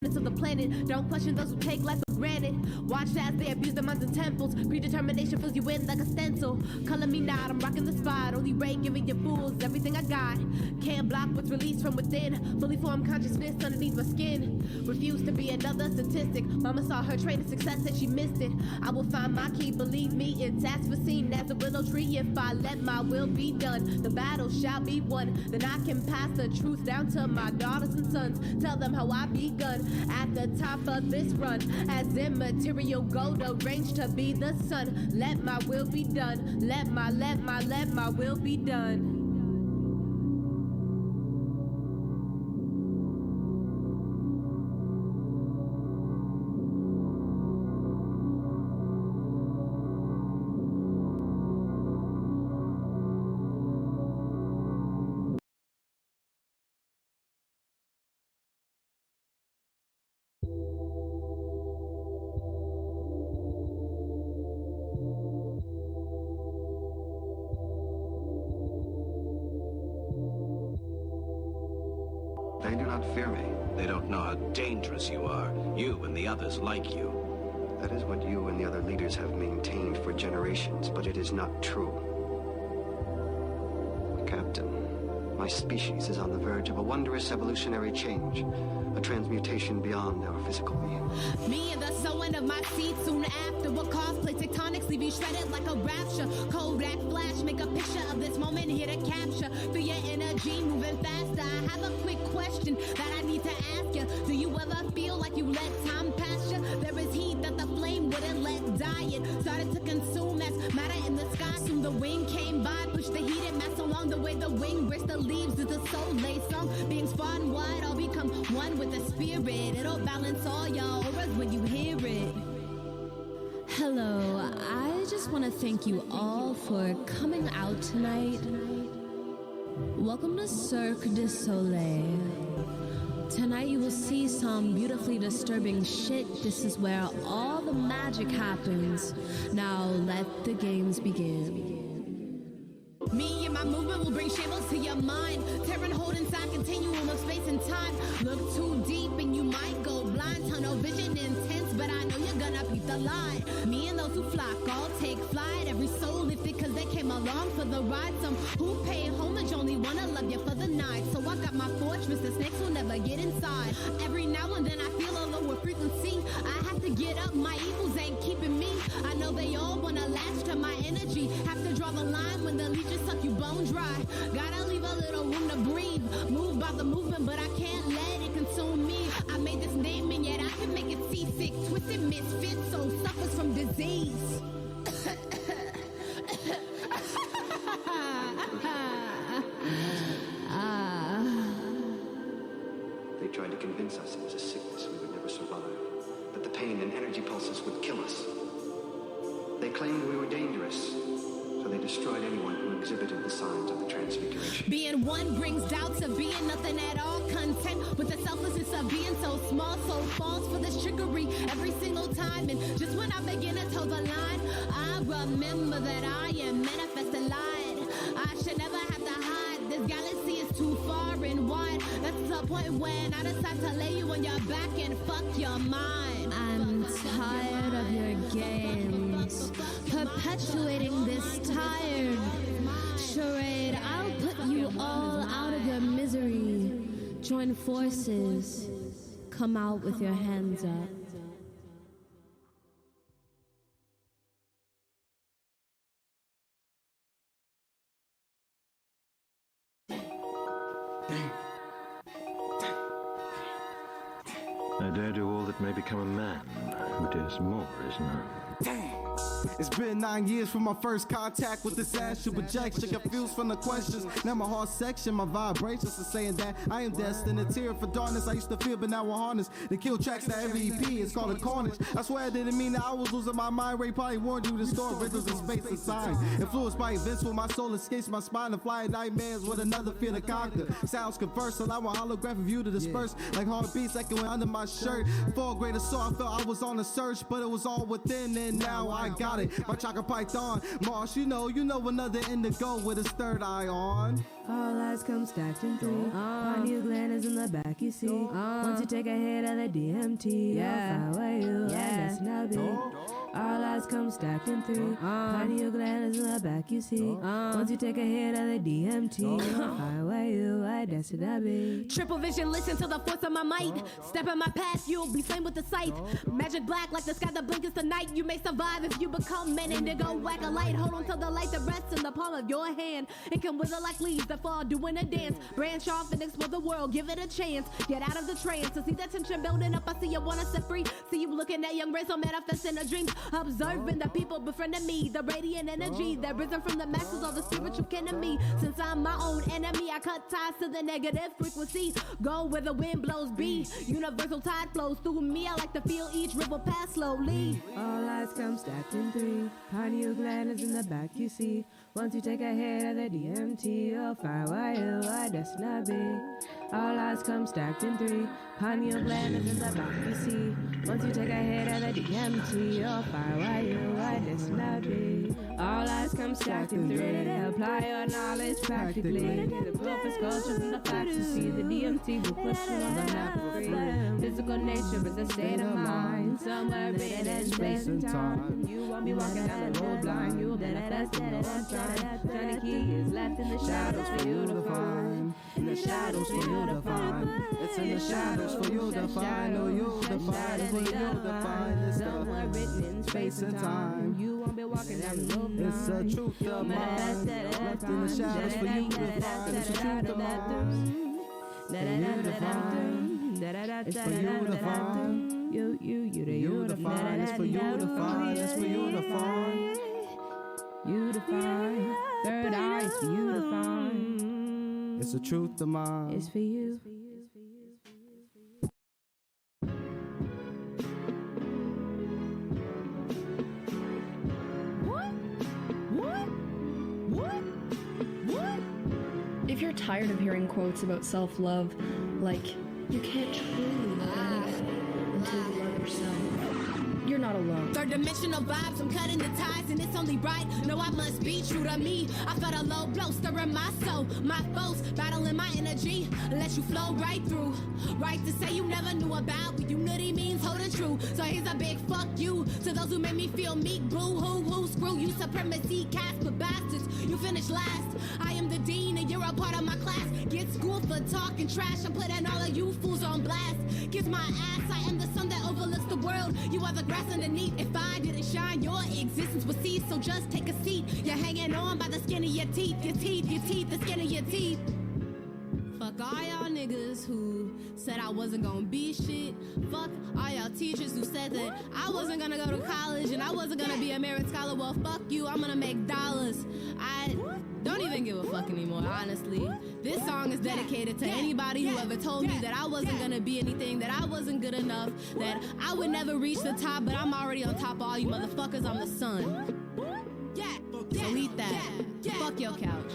of the planet. Don't question those who take life for granted. Watch as they abuse the minds and temples. Predetermination fills you in like a stencil. Color me not, I'm rocking the spot. Only ray giving you fools everything I got. Can't block what's released from within. Fully formed consciousness underneath my skin. Refuse to be another statistic. Mama saw her train of success and she missed it. I will find my key, believe me, it's as foreseen as a willow tree. If I let my will be done, the battle shall be won. Then I can pass the truth down to my daughters and sons. Tell them how I begun at the top of this run. As immaterial gold arranged to be the sun. Let my will be done. Let my will be done. They do not fear me. They don't know how dangerous you are. You and the others like you. That is what you and the other leaders have maintained for generations, but it is not true. Captain, my species is on the verge of a wondrous evolutionary change, a transmutation beyond our physical being. Me and the sowing of my seed soon after will cosplay tectonics, leave you shredded like a rapture. Kodak flash, make a picture of this moment here to capture. Feel your energy moving faster. I have a quick question that I need to ask you. Do you ever feel like you let time pass you? There is heat that the flame wouldn't let die. It started to consume as matter in the sky. Soon the wind came by, pushed the heated mass along the way the wind breaks the leaves. It's a soul lay song. Beings far and wide all become one with the spirit. It'll balance all your auras when you hear it. Hello, I just want to thank you all for coming out tonight. Welcome to Cirque du Soleil. Tonight you will see some beautifully disturbing shit. This is where all the magic happens. Now let the games begin. Me and my movement will bring shambles to your mind. Tearing hold inside continuum of space and time. Look too deep and you might go blind. Tunnel vision intense, but I know you're gonna beat the line. Me and those who flock all take flight. Every soul lifted cause they came along for the ride. Some who pay homage only wanna love you for the night. So I got my fortress, the snakes will never get inside. Every now and then I feel a lower frequency. I have to get up, my evils ain't keeping me. I know they all wanna latch to my energy. Have to draw the line when the leeches suck you bone dry. Gotta leave a little room to breathe. Moved by the movement, but I can't let it consume me. I made this name and yet I can make it seasick. Twisted misfit, so suffers from disease. They tried to convince us it was a sickness we would never survive, that the pain and energy pulses would kill us. They claimed we were dangerous, so they destroyed anyone who exhibited the signs of the transfiguration. Being one brings doubts of being nothing at all. Content with the selflessness of being so small, so false for this trickery every single time. And just when I begin to toe the line, I remember that I am manifesting light. I should never have to hide. This galaxy is too far and wide. That's the point when I decide to lay you on your back and fuck your mind. I'm tired of your games, perpetuating this tired charade. I'll put you all out of your misery. Join forces. Come out with your hands up. I dare do all that may become a man who dares more, isn't I? Damn. It's been 9 years from my first contact with this astral projection. Confused from the questions. Now my heart section, my vibrations are saying that I am destined. A tear for darkness I used to feel, but now we're harnessed. The kill tracks that every EP is called a carnage. I swear I didn't mean that I was losing my mind. Ray probably warned you to store rhythms in space and time. Influenced by events where my soul escapes my spine and flying nightmares with another fear to conquer. Sounds converse, allow a holographic view to disperse like heartbeats echoing under my shirt. For a greater soul, I felt I was on a search, but it was all within, and now I got got it. My chocolate python, Marsh, you know another indigo with his third eye on. All eyes come stacked in three. Pineal gland is in the back, you see. Once you take a hit of the DMT, I'll fire you, let's not be. All eyes come stacked in three. Pineal gland is in the back, you see. Once you take a hit of the DMT, I'll fire you, that's not be. Triple vision, listen to the force of my might. Step in my path, you'll be slain with the sight. Magic black like the sky that blinkers tonight. You may survive if you become men and go whack a light. Hold on to the light that rests in the palm of your hand. It can wither like leaves that fall doing a dance. Branch off and explore the world, give it a chance. Get out of the trance to see that tension building up. I see you wanna set free. See you looking at young rays, so manifesting a dream. Observing the people befriending me. The radiant energy that risen from the masses of the spiritual kin in me. Since I'm my own enemy, I cut ties to the negative frequency. Go where the wind blows be. Universal tide flows through me. I like to feel each ripple pass slowly. All eyes come stacked in three. Pineal gland is in the back, you see. Once you take a hit of the DMT, you'll find why you are just not be. All eyes come stacked in three. Pineal gland is in the back, you see. Once you take a hit of the DMT, you'll find why you are just not be. All eyes come stacked in three. Apply your knowledge practically. The proof is cultures and the facts. You see the DMT will push you on the map for free. Physical nature is a state of mind. Somewhere in space and time. You won't be walking down the road blind. You will manifest in your own time. Tiny key is left in the shadows for you to find. In the shadows for you to find. It's in the shadows for you to find. Oh, you to find. For you to find. It's somewhere written in space and time. You won't be walking down the road blind. It's a truth of mine. Left in the shadows for you to find. It's a truth of mine. It's for you to find. You to find. It's for you to find. It's for you to find. You to find. Third eye is for you to find. It's a truth of mine. It's for you. If you're tired of hearing quotes about self-love, like, you can't truly love anyone until you love yourself, you're not alone. Third dimensional vibes, I'm cutting the ties and it's only right. No, I must be true to me. I felt a low blow stirring my soul. My foes battling my energy. Let you flow right through. Right to say you never knew about what unity means holding true. So here's a big fuck you to those who made me feel meek. Boo hoo, screw you, supremacy, Casper bastards. You finished last. I am the dean and you're a part of my class. Get schooled for talking trash. I'm putting all of you fools on blast. Kiss my ass, I am the sun that overlooks the world. You are the grass underneath. If I didn't shine, your existence would cease. So just take a seat. You're hanging on by the skin of your teeth. Your teeth, the skin of your teeth. Fuck all y'all niggas who said I wasn't gonna be shit. Fuck all y'all teachers who said that I wasn't gonna go to college and I wasn't gonna be a merit scholar. Well, fuck you, I'm gonna make dollars. I don't even give a fuck anymore, honestly. This song is dedicated to anybody who ever told me that I wasn't gonna be anything, that I wasn't good enough, that I would never reach the top, but I'm already on top of all you motherfuckers. I'm the sun. So eat that. Fuck your couch.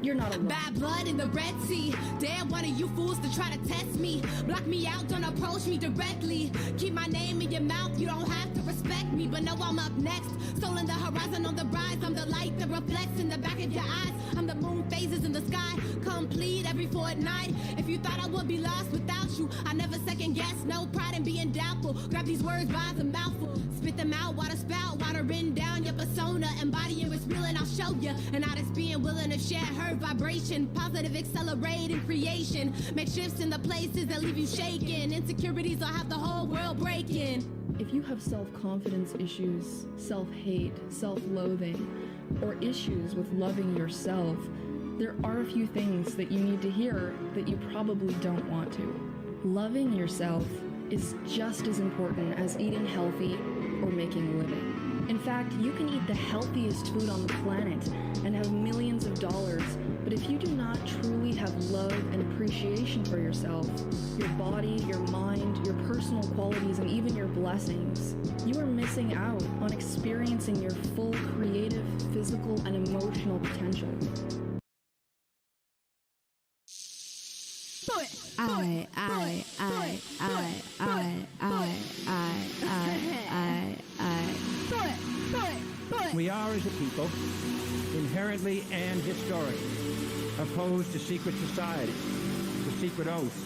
You're not alone. Bad blood in the Red Sea. Damn one of you fools to try to test me. Block me out, don't approach me directly. Keep my name in your mouth, you don't have to respect me. But know I'm up next. Stolen the horizon on the rise. I'm the light that reflects in the back of your eyes. I'm the moon phases in the sky. Complete every fortnight. If you thought I would be lost without you, I never second guess. No pride in being doubtful. Grab these words by the mouthful. Spit them out, water spout, water written down your persona. Embodying what's real and I'll show you. And I just being willing to share her vibration. Positive accelerating creation. Make shifts in the places that leave you shaking. Insecurities will have the whole world breaking. If you have self-confidence issues, self-hate, self-loathing, or issues with loving yourself, there are a few things that you need to hear that you probably don't want to. Loving yourself is just as important as eating healthy or making a living. In fact, you can eat the healthiest food on the planet and have millions of dollars, but if you do not truly have love and appreciation for yourself, your body, your mind, your personal qualities, and even your blessings, you are missing out on experiencing your full creative, physical, and emotional potential. We are, as a people, inherently and historically opposed to secret societies, to secret oaths,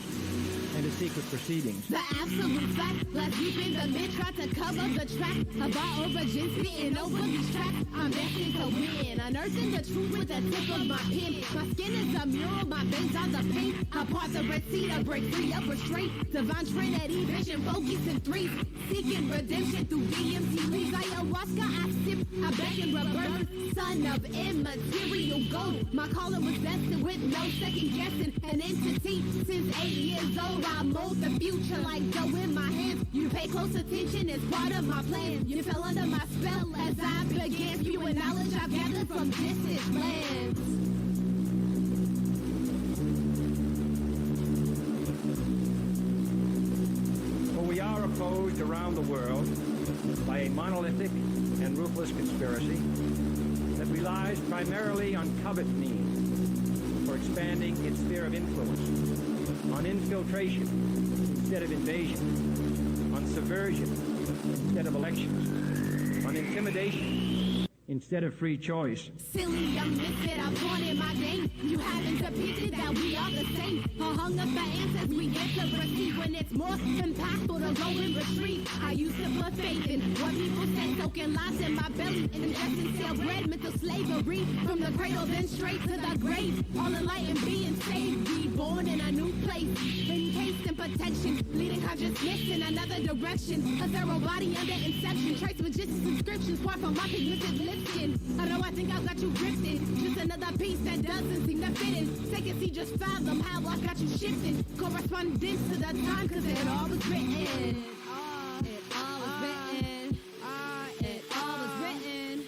and to secret proceedings. The absolute fact, last deep in the mid, try to cover the track of our origin, spitting over these tracks. I'm destined to win, unearthing the truth with the tip of my pen. My skin is a mural, my veins are the paint. I part the Red Sea to break free of restraint. Divine Trinity, vision, focus in threes. Seeking redemption through DMT leaves. Ayahuasca, I sip, I beg and rebirth. Son of immaterial gold. My calling was destined with no second guessing. An entity since 8 years old. I mold the future like dough in my hands. You pay close attention, it's part of my plan. You fell under my spell as I began spewing knowledge I've gathered from distant lands. For we are opposed around the world by a monolithic and ruthless conspiracy that relies primarily on covert means for expanding its sphere of influence, on infiltration instead of invasion, on subversion instead of elections, on intimidation instead of free choice. Silly young misfit, I'm born in my game. You haven't depicted that we are the same. I hung up the answers we get to receive when it's more impactful to go and retreat. I used to put faith in what people said, soaking lies in my belly, ingesting stale bread, mental slavery. From the cradle then straight to the grave, all enlightened being saved, reborn in a new place, encased in protection, leading consciousness in another direction. A thorough body under inception, trace magician inscriptions, far from my pigmented lifting. I know I think I've got you drifting, just another piece that doesn't seem to fit in. Take a seat, just fathom how I got you shifting. Correspondence to the time, cause it all was written. It all was written. It all was written.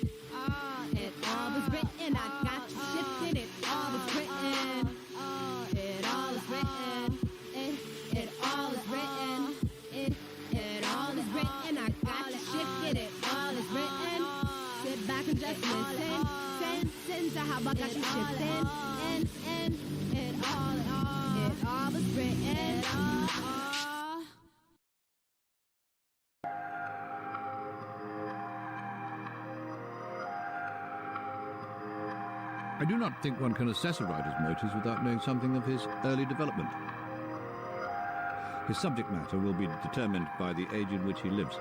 It all was written. I got you shifting. It all was written. It all was written. It all is written. It all is written. I got you shifted. It all is written. Sit back and just listen. Send to how I got you shifting. And it all was written. I do not think one can assess a writer's motives without knowing something of his early development. His subject matter will be determined by the age in which he lives,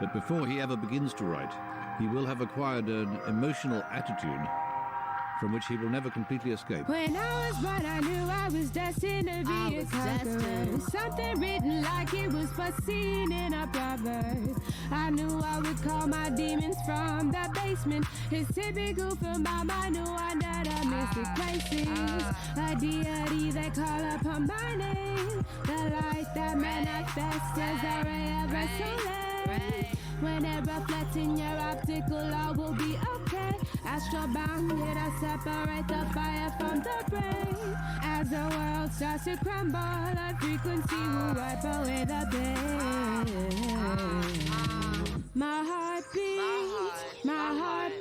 but before he ever begins to write, he will have acquired an emotional attitude from which he will never completely escape. When I was born, I knew I was destined to be a conqueror. Something written like it was foreseen in a proverb. I knew I would call my demons from the basement. It's typical for my mind, knew under the mystic places. A deity that call upon my name. The light that manifests as a ray of a soleil. When it reflects in your optical, all will be okay. Astral bounded, I separate the fire from the brain. As the world starts to crumble, a frequency will wipe away the pain. My heart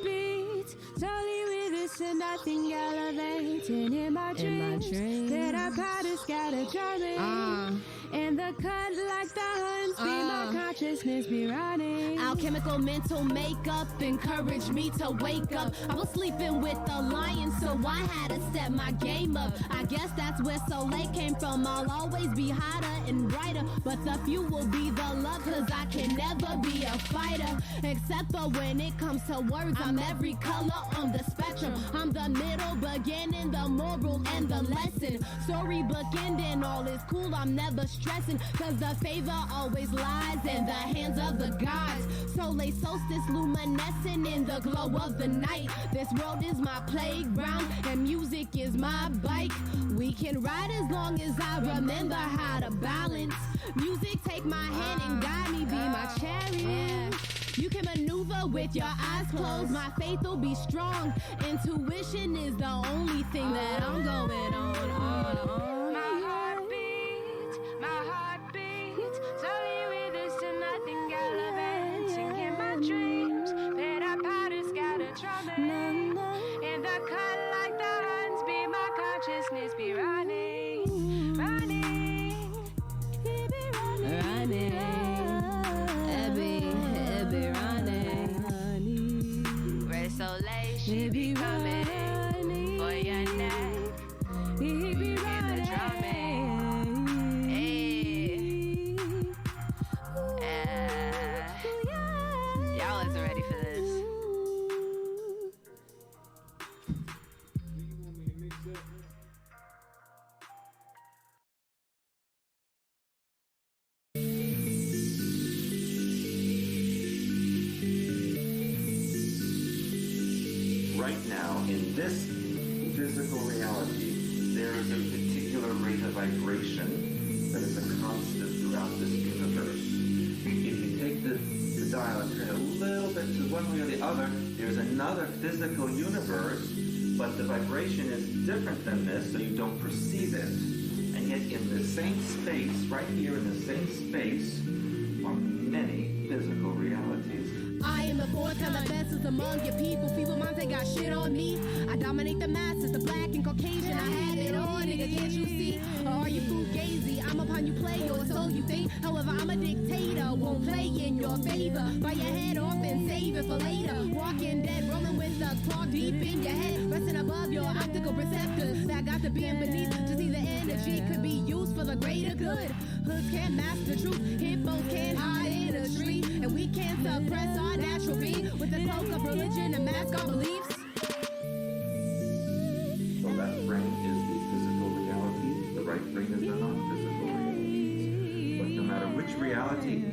beats, slowly with this and nothing elevating in my dreams. That I powder scatter drumming. And the cut like the hunts be my consciousness be running. Alchemical mental makeup encouraged me to wake up. I was sleeping with the lion, so I had to step my game up. I guess that's where Soleil came from. I'll always be hotter and brighter, but the few will be the love, cause I can never be a fighter. Except for when it comes to words, I'm every color on the spectrum. I'm the middle, beginning, the moral, and the lesson. Story bookending, all is cool, I'm never stressing, cause the favor always lies in the hands of the gods. Soleil solstice luminescent in the glow of the night. This world is my playground and music is my bike. We can ride as long as I remember how to balance. Music take my hand and guide me, be my chariot. You can maneuver with your eyes closed, my faith will be strong. Intuition is the only thing that I'm going on. My heart beats, slowly with this and nothing gallivanting in my dreams. That I powder scatter drumming. In the cut like the hunts be my consciousness be running. this physical reality, there is a particular rate of vibration that is a constant throughout this universe. If you take the dial and turn it a little bit to one way or the other, there's another physical universe, but the vibration is different than this, so you don't perceive it. And yet in the same space, right here in the same space, are many physical realities. I am the fourth and the best is among your people. Feeble minds, they got shit on me. I dominate the masses, the black and Caucasian. I have it on, nigga, can't you see? Or are you fugazi? I'm upon you play, or so you think. However, I'm a dictator, won't play in your favor. Bite your head off and save it for later. Walking dead, rolling with the clock deep in your head. Resting above your optical receptors. That got to be in beneath to see the energy could be used for the greater good. Hoods can't mask the truth, hippos can't hide in a tree. And we can't suppress our natural being with the cloak of religion and mask our beliefs. So left brain is the physical reality, the right brain is the non-physical reality. But no matter which reality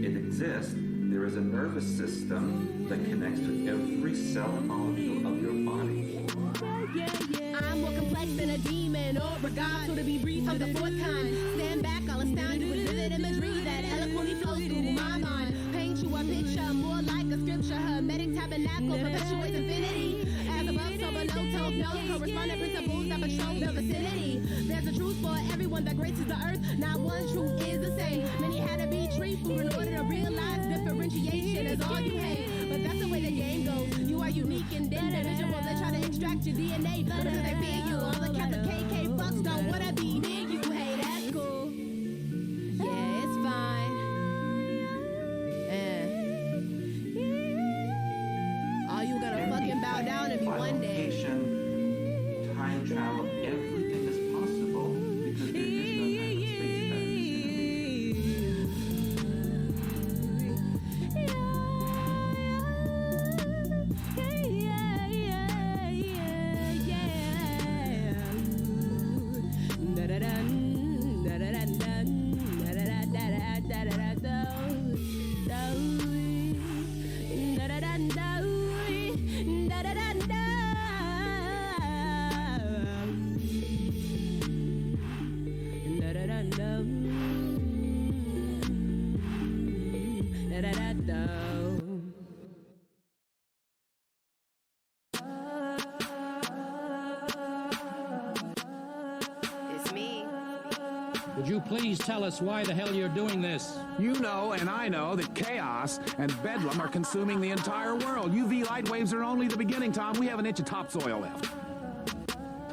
it exists, there is a nervous system that connects with every cell and molecule of your body. I'm more complex than a demon or a god, so to be brief, I'm the fourth kind. Stand back, I'll astound you with vivid imagery that eloquently flows through my mind. Paint you a picture more like a scripture, hermetic tabernacle perpetuates infinity. As above, so below, tells no corresponding principles that patrol the vicinity. There's a truth for everyone that graces the earth, not one truth is the same. Many had to be tree food in order to realize differentiation is all you hate. But that's the way the game goes. You are unique and individual. They try to extract your DNA because they fear you. All the cats of KK fucks don't wanna be near you. Hey, that's cool. Yeah, it's fine. Are you gonna fucking bow down to me one day? Location, time travel, everything is possible because there is no time and space that Would you please tell us why the hell you're doing this? You know and I know that chaos and bedlam are consuming the entire world. UV light waves are only the beginning, Tom. We have an inch of topsoil left.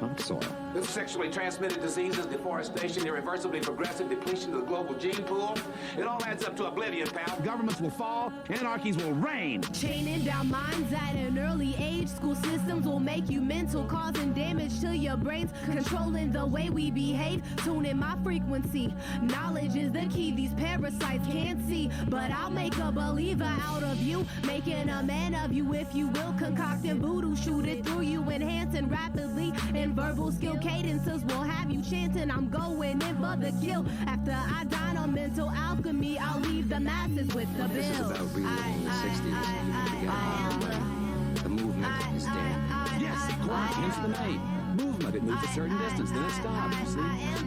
Topsoil? With sexually transmitted diseases, deforestation, irreversibly progressive depletion of the global gene pool, it all adds up to oblivion, pal. Governments will fall, anarchies will reign. Chaining down minds at an early age. School systems will make you mental, causing damage to your brains, controlling the way we behave. Tuning my frequency. Knowledge is the key these parasites can't see. But I'll make a believer out of you, making a man of you, if you will. Concocting voodoo, shoot it through you, enhancing rapidly. And verbal skill cadences will have you chanting. I'm going in for the kill. After I dine on mental alchemy, I'll leave the masses with the bill. This is about reliving the 60s. The movement is dead. Yes, of course, hence the name. Movement, it moves a certain distance, then it stops, you see?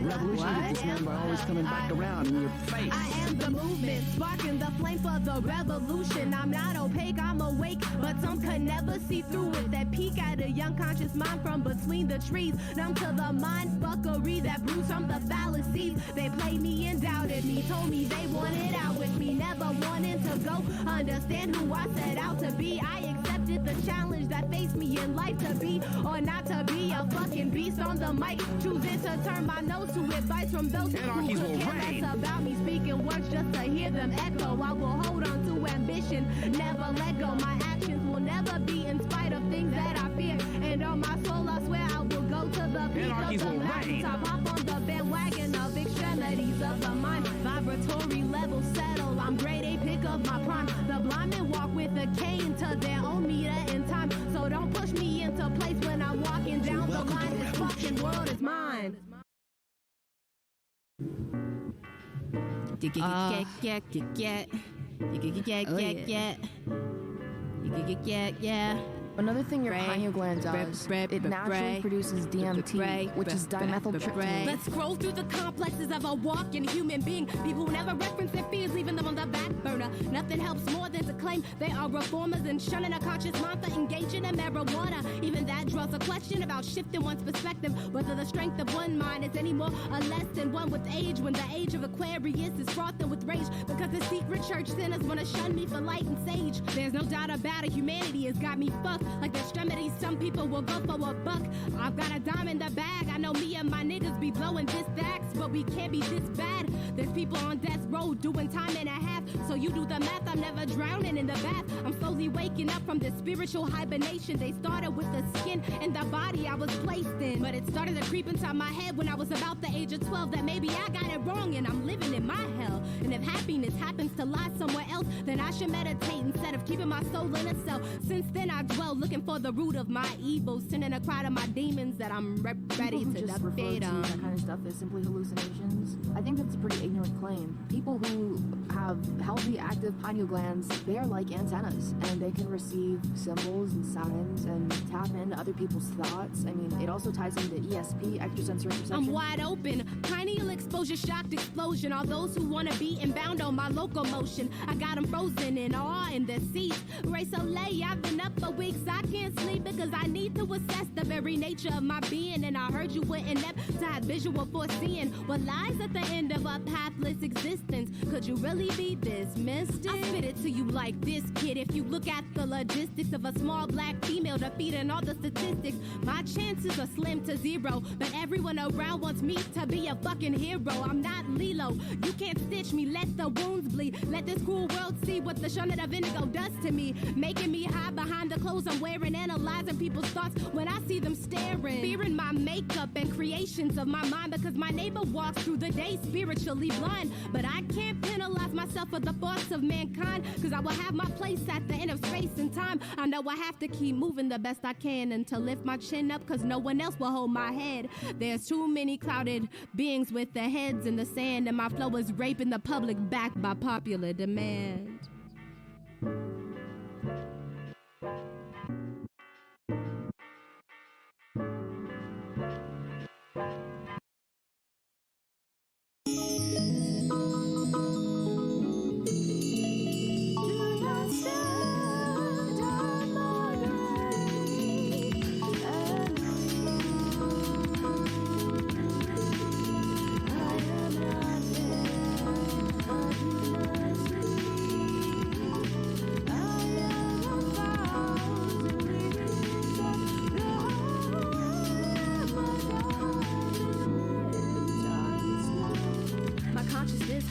Revolution gets dismantled by always coming back around in your face. I am the movement, sparking the flame for the revolution. I'm not opaque, I'm awake, but some could never see through it. That peek at a young conscious mind from between the trees. Numb to the mind fuckery that brews from the fallacies. They played me and doubted me, told me they wanted out with me, never wanting to go. Understand who I set out to be. I accepted the challenge that faced me in life, to be or not to be a fucking beast on the mic, choosing to turn my nose to advice from those Anarchies who could care less about me, speaking words just to hear them echo. I will hold on to ambition, never let go. My actions will never be in spite of things that I fear, and on my soul I swear I will go to the peak Anarchies of the mountaintop, hop on the bandwagon of extremities of the mind. Vibratory level settle, I'm grade A, pick up my prime. The blind men walk with a cane to their own meter in time, so don't push me into place when I'm walking down the line. This fucking world is mine. Another thing your pineal gland does, it naturally produces DMT, which is dimethyltryptamine. Let's scroll through the complexes of a walking human being. People who never reference their fears, leaving them on the back burner. Nothing helps more than to claim they are reformers and shunning a conscious mind for engaging in marijuana. Even that draws a question about shifting one's perspective, whether the strength of one mind is any more or less than one with age, when the age of Aquarius is frothing with rage, because the secret church sinners want to shun me for light and sage. There's no doubt about it, humanity has got me fucked. Like the extremities, some people will go for a buck. I've got a dime in the bag. I know me and my niggas be blowing this axe, but we can't be this bad. There's people on death row doing time and a half. So you do the math, I'm never drowning in the bath. I'm slowly waking up from the spiritual hibernation. They started with the skin and the body I was placed in, but it started to creep inside my head when I was about the age of 12, that maybe I got it wrong and I'm living in my hell. And if happiness happens to lie somewhere else, then I should meditate instead of keeping my soul in a cell. Since then I dwell looking for the root of my evils, sending a cry to my demons that I'm ready to defeat them. That kind of stuff is simply hallucinations. I think that's a pretty ignorant claim. People who have healthy, active pineal glands, they are like antennas, and they can receive symbols and signs and tap into other people's thoughts. I mean, it also ties into ESP, extrasensory perception. I'm wide open, pineal exposure, shocked explosion. All those who want to be inbound on my locomotion, I got them frozen in awe in their seats. Ray Soleil, I've been up for weeks. I can't sleep because I need to assess the very nature of my being. And I heard you were inept to have visual foreseeing what lies at the end of a pathless existence. Could you really be this mystic? I spit it to you like this, kid. If you look at the logistics of a small black female defeating all the statistics, my chances are slim to zero. But everyone around wants me to be a fucking hero. I'm not Lilo. You can't stitch me. Let the wounds bleed. Let this cruel world see what the shunning of indigo does to me, making me hide behind the clothes I'm wearing, analyzing people's thoughts when I see them staring, fearing my makeup and creations of my mind, because my neighbor walks through the day spiritually blind. But I can't penalize myself for the thoughts of mankind, because I will have my place at the end of space and time. I know I have to keep moving the best I can and to lift my chin up, because no one else will hold my head. There's too many clouded beings with their heads in the sand, and my flow is raping the public backed by popular demand.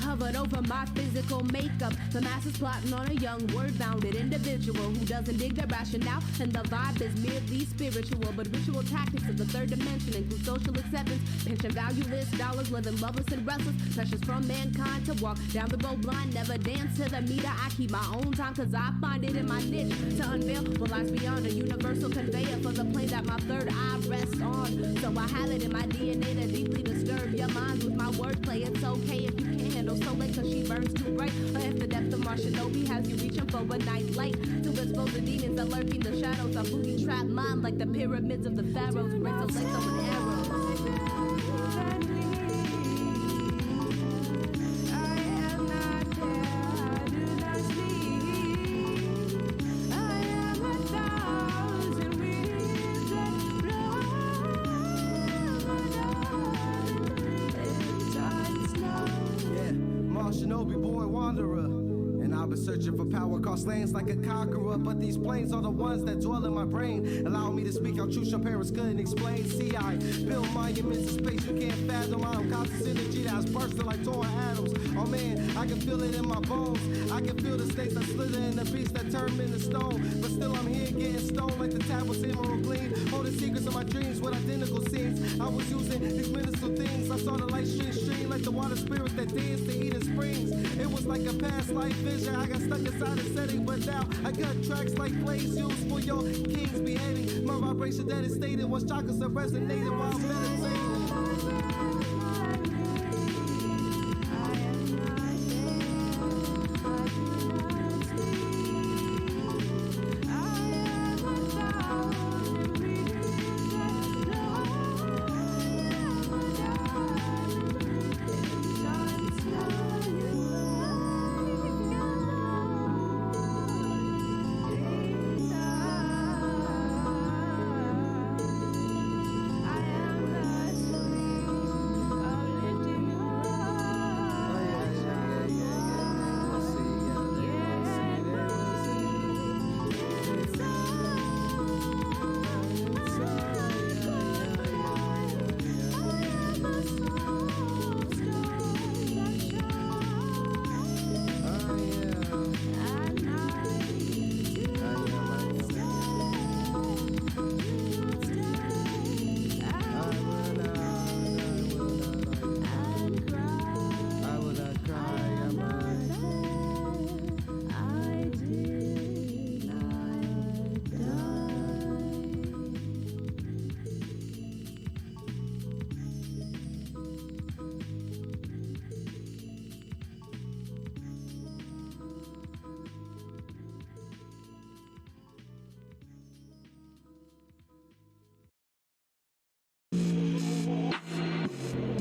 Hovered over my physical makeup. The masses plotting on a young word-bounded individual who doesn't dig the rationale, and the vibe is merely spiritual. But ritual tactics of the third dimension include social acceptance, pension valueless dollars, living loveless and restless, pressures from mankind to walk down the road blind, never dance to the meter. I keep my own time cause I find it in my niche to unveil what lies beyond a universal conveyor for the plane that my third eye rests on. So I have it in my DNA to deeply disturb your minds with my wordplay. It's okay if you can't handle so late cause she burns too bright, or if the depth of Marshanobi has you reaching for a night light to expose the demons that lurk in the shadows. A booty trap mind like the pyramids of the pharaohs, great to lace up with arrows. Searching for power across lanes like a conqueror, but these planes are the ones that dwell in my brain, allow me to speak out truth your parents couldn't explain. See, I build monuments in space you can't fathom. I'm conscious energy that's bursting like torn atoms. Oh man, I can feel it in my bones. I can feel the snakes that slither in the beast that turn me into stone. But still I'm here getting stoned like the tablets emerald gleam, holding secrets of my dreams with identical scenes. I was using these minuscule things. I saw the light stream like the water spirits that dance to Eden Springs. It was like a past life vision. I got stuck inside the setting, but now I got tracks like plays used for your king's beheading. My vibration that is stated was chakras that resonated while meditating. I am a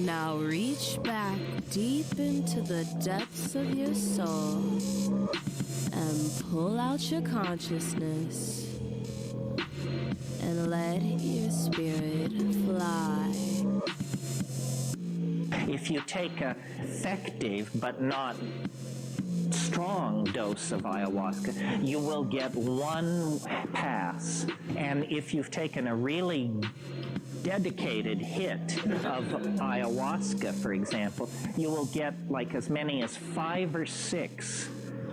Now reach back deep into the depths of your soul and pull out your consciousness and let your spirit fly. If you take a effective but not strong dose of ayahuasca, you will get one pass. And if you've taken a really dedicated hit of ayahuasca, for example, you will get like as many as 5 or 6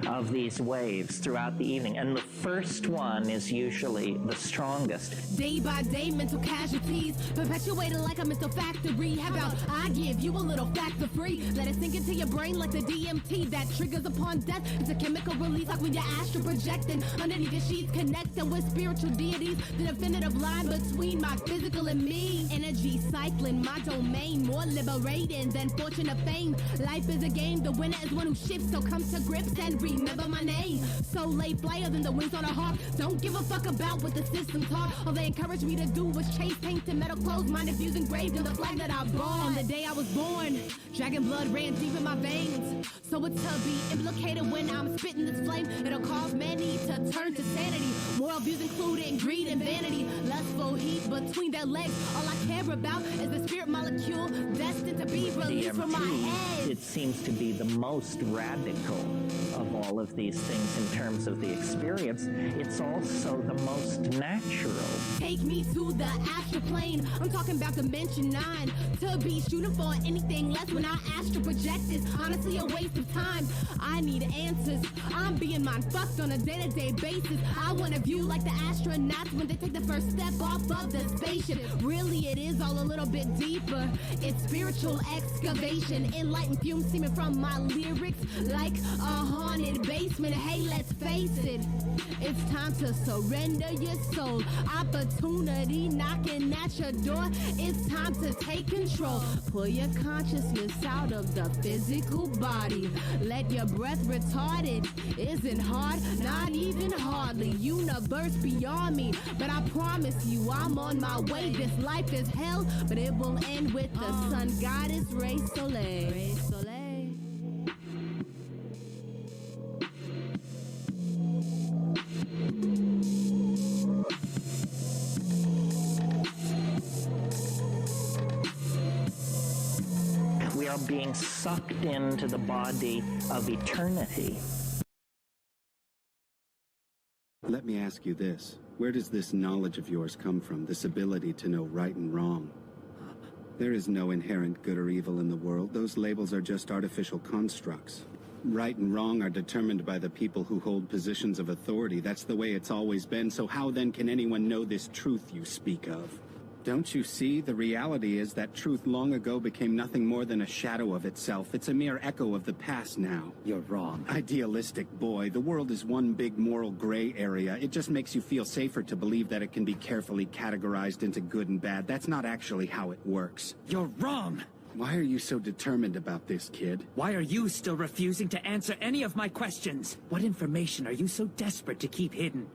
of these waves throughout the evening, and the first one is usually the strongest. Day by day, mental casualties perpetuated like a mental factory. How about I give you a little factor free? Let it sink into your brain like the DMT that triggers upon death. It's a chemical release like when you're astral projecting underneath the sheets, connecting with spiritual deities. The definitive line between my physical and me. Energy cycling my domain, more liberating than fortune or fame. Life is a game, the winner is one who shifts. So come to grips and remember my name. So late flyer than the wings on a hawk. Don't give a fuck about what the system taught. All they encouraged me to do was chase painted metal clothes, mind infused engraved in the flag that I bore. On the day I was born, dragon blood ran deep in my veins. So it's to be implicated when I'm spitting this flame. It'll cause many to turn to sanity. Moral views including greed and vanity. Lustful heat between their legs. All I care about is the spirit molecule destined to be released from my head. It seems to be the most radical of all of these things in terms of the experience. It's also the most natural. Take me to the astral plane. I'm talking about dimension 9. To be shooting for anything less when I astral project is honestly a waste of time. I need answers. I'm being mind fucked on a day-to-day basis. I want to view like the astronauts when they take the first step off of the spaceship. Really, it is all a little bit deeper. It's spiritual excavation. Enlightened fumes seeming from my lyrics like a haunted basement. Hey, let's face it. It's time to surrender your soul. Opportunity knocking at your door. It's time to take control. Pull your consciousness out of the physical body. Let your breath retarded. Isn't hard, not even hardly. Universe beyond me. But I promise you I'm on my way. This life is hell, but it will end with the sun goddess Ray Soleil. Ray Soleil. We are being sucked into the body of eternity. Let me ask you this. Where does this knowledge of yours come from, this ability to know right and wrong? There is no inherent good or evil in the world. Those labels are just artificial constructs. Right and wrong are determined by the people who hold positions of authority. That's the way it's always been. So how then can anyone know this truth you speak of? Don't you see? The reality is that truth long ago became nothing more than a shadow of itself. It's a mere echo of the past now. You're wrong. Idealistic boy. The world is one big moral gray area. It just makes you feel safer to believe that it can be carefully categorized into good and bad. That's not actually how it works. You're wrong! Why are you so determined about this, kid? Why are you still refusing to answer any of my questions? What information are you so desperate to keep hidden?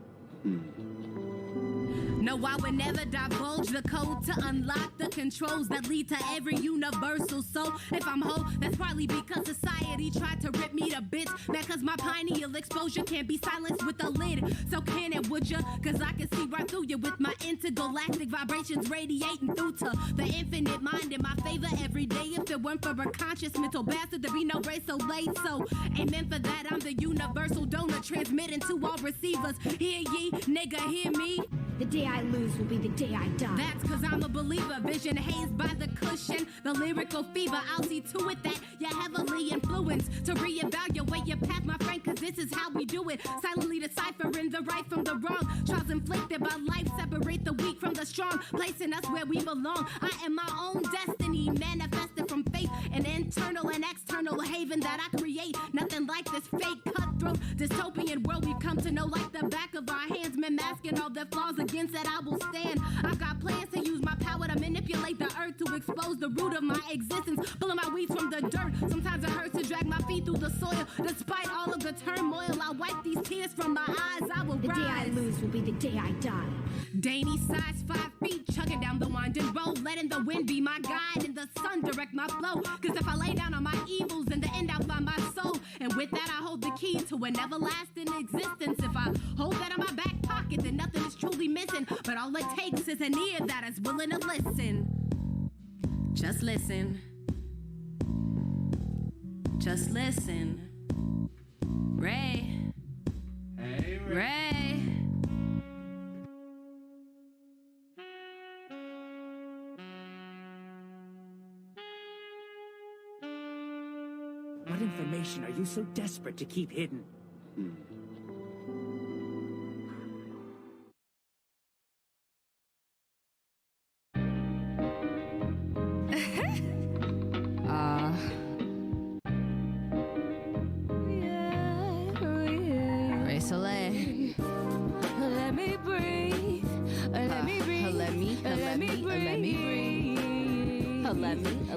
No, I would never divulge the code to unlock the controls that lead to every universal soul. If I'm whole, that's partly because society tried to rip me to bits. That cause my pineal exposure can't be silenced with a lid. So can it, would ya? Cause I can see right through you with my intergalactic vibrations radiating through to the infinite mind in my favor every day. If it weren't for a conscious mental bastard, there'd be no race so late. So amen for that, I'm the universal donor transmitting to all receivers. Hear ye, nigga, hear me? The day I lose will be the day I die. That's cause I'm a believer. Vision hazed by the cushion, the lyrical fever. I'll see to it that you're heavily influenced to reevaluate your path, my friend, cause this is how we do it. Silently deciphering the right from the wrong. Trials inflicted by life separate the weak from the strong, placing us where we belong. I am my own destiny, manifested from faith, an internal and external haven that I create. Nothing like this fake cutthroat dystopian world we've come to know like the back of our hands. Men masking all their flaws, against that I will stand. I've got plans to use my power to manipulate the earth, to expose the root of my existence, pulling my weeds from the dirt. Sometimes it hurts to drag my feet through the soil. Despite all of the turmoil, I wipe these tears from my eyes. I will rise. The day I lose will be the day I die. Dainty size 5 feet, chugging down the winding road. Let let in the wind be my guide and the sun direct my flow. Cause if I lay down on my evils, in the end I'll find my soul. And with that I hold the key to an everlasting existence. If I hold that in my back pocket, then nothing is truly missing. But all it takes is an ear that is willing to listen. Just listen. Just listen. Ray. Hey, Ray. What information are you so desperate to keep hidden? Ray Soleil. Let me breathe. Let me breathe. Let me breathe. Let me breathe.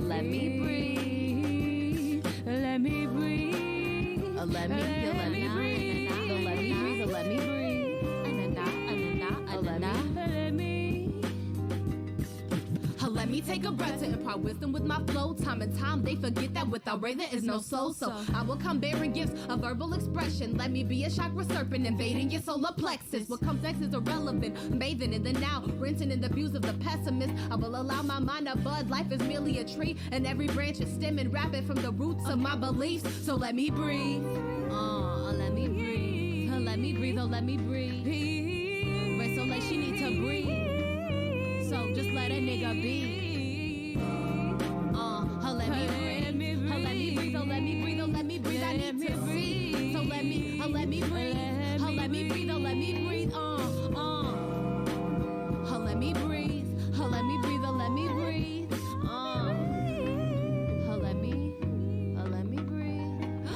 Let me breathe. Let me breathe. Let me breathe. Let me breathe. Let me breathe. Let me take a breath to impart wisdom with my flow. Time and time they forget that without Ray there is no soul. So I will come bearing gifts of verbal expression. Let me be a chakra serpent invading your solar plexus. What comes next is irrelevant, bathing in the now, rinsing in the views of the pessimist. I will allow my mind to bud. Life is merely a tree, and every branch is stemming rapid from the roots of my beliefs. So let me breathe. Let me breathe. Let me breathe. Oh, let me breathe. Ray Soleil, she need to breathe. So just let a nigga be. Let me breathe. Let me breathe. Oh, let me breathe. Oh, let me breathe. I need to see. So let me breathe. Let me breathe. Oh, let me breathe. Let me breathe. Let me breathe. Oh, let me breathe.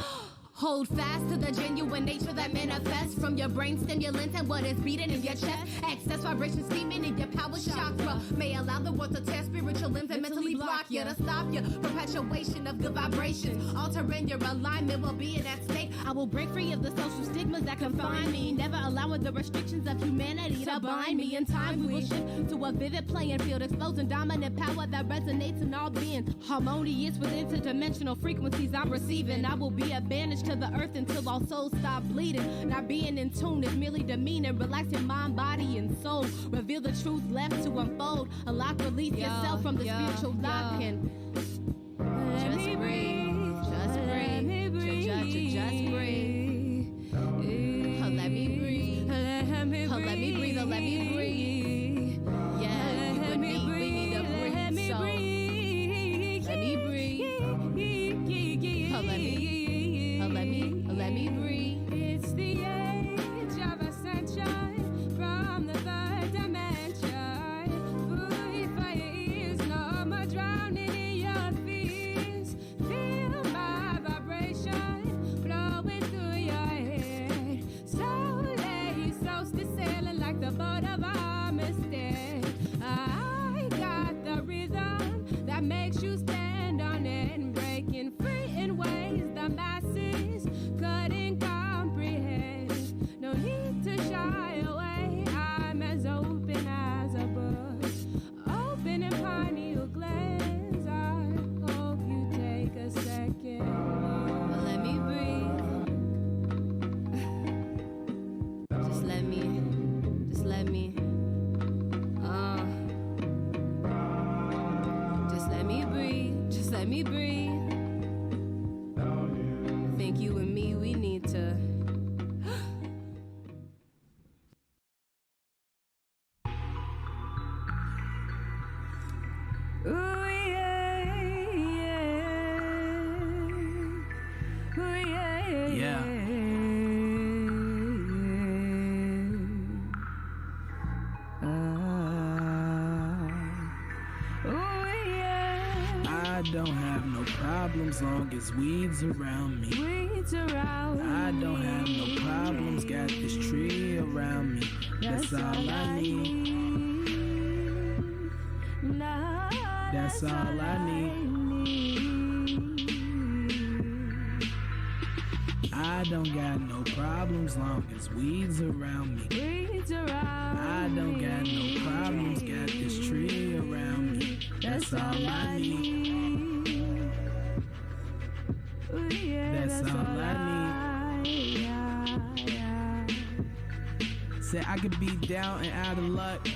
Hold fast to the genuine nature that manifests from your brain stimulants and what is beating in your chest. Excess vibration steaming in your power chakra may allow the world to tear spiritual limbs and mentally block you, to stop your perpetuation of good vibrations. Altering your alignment will be in that state. I will break free of the social stigmas that confine me, never allowing the restrictions of humanity to bind me. In time we will shift to a vivid playing field, exposing dominant power that resonates in all beings, harmonious with interdimensional frequencies I'm receiving. I will be a banished to the earth until all souls stop bleeding. Not being in tune is merely demeaning. Relaxing mind, body, and soul. Reveal the truth left to unfold. Unlock, release yourself from the spiritual lock-in. Just breathe. Just breathe. Just breathe. Let me breathe. Let me breathe. Let me breathe. Yeah, you and me, we need to breathe. So let me breathe. Let me breathe. It's the age of ascension from the third dimension. Free for your ears, no more drowning in your fears. Feel my vibration flowing through your head. Slowly, so still sailing like the boat of Armistead. I got the rhythm that makes you stand on it and breaking free in ways the masses couldn't comprehend. No need to shy away. I'm as open as a book, open and pineal glands. I hope you take a second. Let me breathe. Just let me. Just let me. Just let me breathe. Just let me breathe. I think you and me, we need to. Ooh, yeah, yeah. Ooh, yeah, yeah. I don't have no problems long as weeds around me. Weeds around me. I don't have no problems, got this tree around me. That's all I need. That's all I need. I don't got no problems long as weeds around me. Weeds around I don't got no problems, got this tree around me. That's all I need. That's all I need. Said I could be down and out of luck.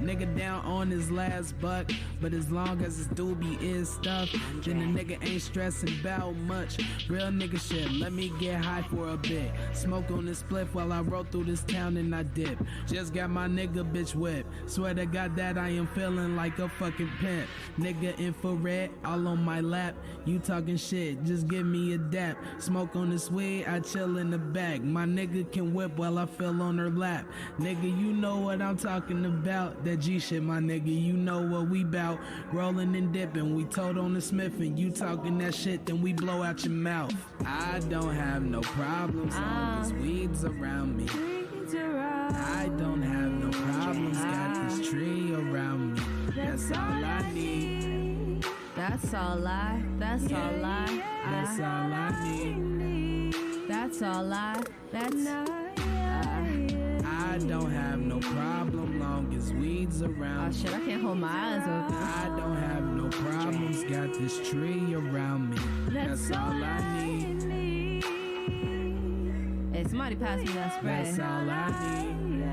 Nigga down on his last buck, but as long as his doobie is stuffed, then the nigga ain't stressing about much. Real nigga shit, let me get high for a bit. Smoke on this spliff while I roll through this town and I dip. Just got my nigga bitch whip. Swear to God that I am feeling like a fucking pimp. Nigga infrared, all on my lap. You talking shit, just give me a dap. Smoke on this weed, I chill in the back. My nigga can whip while I feel on her lap. Nigga, you know what I'm talking about. That G shit, my nigga, you know what we bout. Rolling and dipping, we told on the smith, and you talking that shit, then we blow out your mouth. I don't have no problems, long as weeds around me. I don't have no problems, got this tree around me. That's all I need. That's all I. That's all I. That's all I need. That's all I. That's. I don't have no problem long as weeds around. Oh shit, I can't hold my eyes open. I don't have no problems, got this tree around me. That's all I need. Hey, somebody pass me that spray. That's all I need.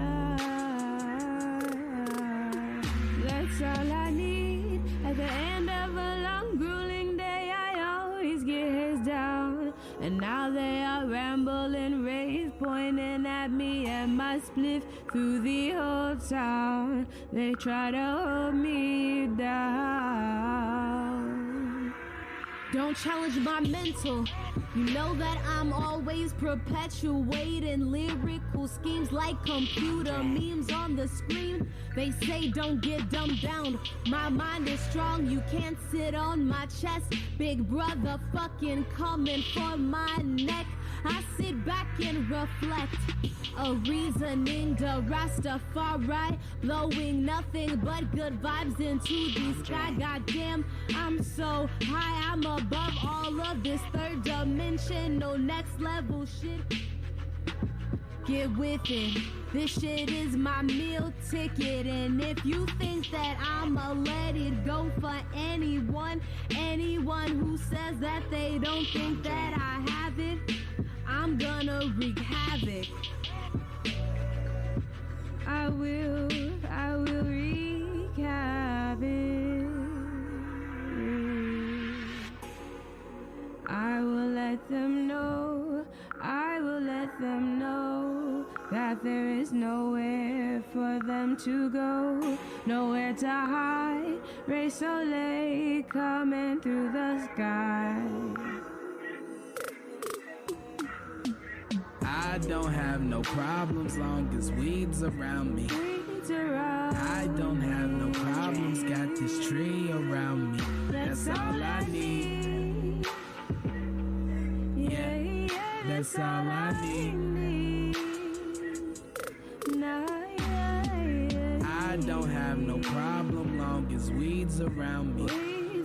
That's all I need. At the end of a long, grueling day, I always get his down. And now they are rambling, raised, pointing at me and my spliff through the whole town. They try to hold me down. Don't challenge my mental. You know that I'm always perpetuating lyrical schemes like computer memes on the screen. They say don't get dumbed down. My mind is strong, you can't sit on my chest. Big brother fucking coming for my neck. I sit back and reflect. A reasoning the Rastafari, blowing nothing but good vibes into the sky. Goddamn, I'm so high, I'm above all of this third dimensional next level shit. Get with it. This shit is my meal ticket, and if you think that I'ma let it go for anyone who says that they don't think that I have it, I'm gonna wreak havoc. I will wreak havoc. I will let them know that there is nowhere for them to go, nowhere to hide. Ray Soleil coming through the sky. I don't have no problems long as weeds around me. I don't have no problems, got this tree around me. That's all I need. Yeah, that's all I need. I don't have no problem long as weeds around me.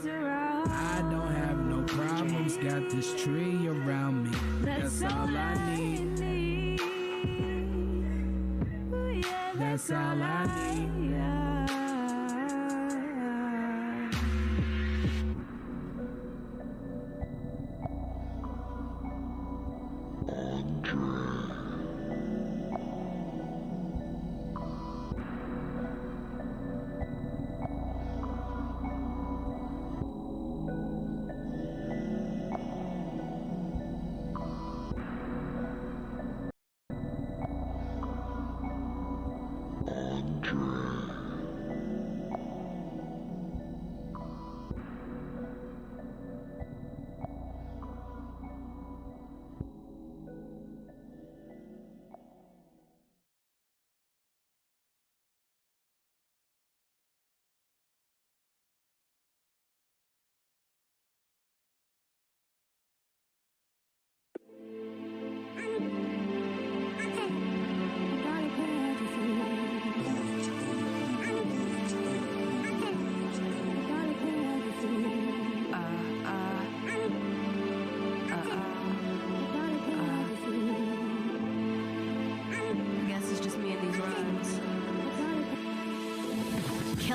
I don't have no problems, got this tree around me. That's all I need. That's all I need.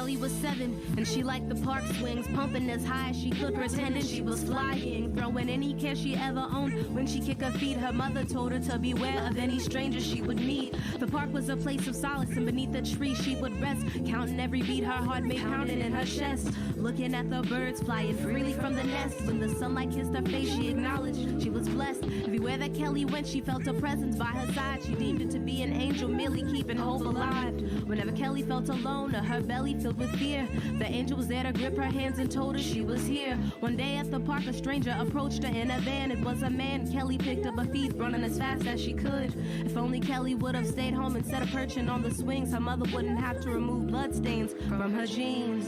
Kelly was 7, and she liked the park swings, pumping as high as she could, pretending she was flying, throwing any cash she ever owned. When she kicked her feet, her mother told her to beware of any stranger she would meet. The park was a place of solace, and beneath the tree she would rest, counting every beat her heart made pounding in her chest, looking at the birds flying freely from the nest. When the sunlight kissed her face, she acknowledged she was blessed. Everywhere that Kelly went, she felt a presence by her side. She deemed it to be an angel, merely keeping hope alive. Whenever Kelly felt alone or her belly filled with fear, the angel was there to grip her hands and told her she was here. One day at the park, a stranger approached her in a van. It was a man. Kelly picked up her feet, running as fast as she could. If only Kelly would have stayed home instead of perching on the swings, her mother wouldn't have to remove bloodstains from her jeans.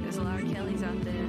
There's a lot of Kellys out there.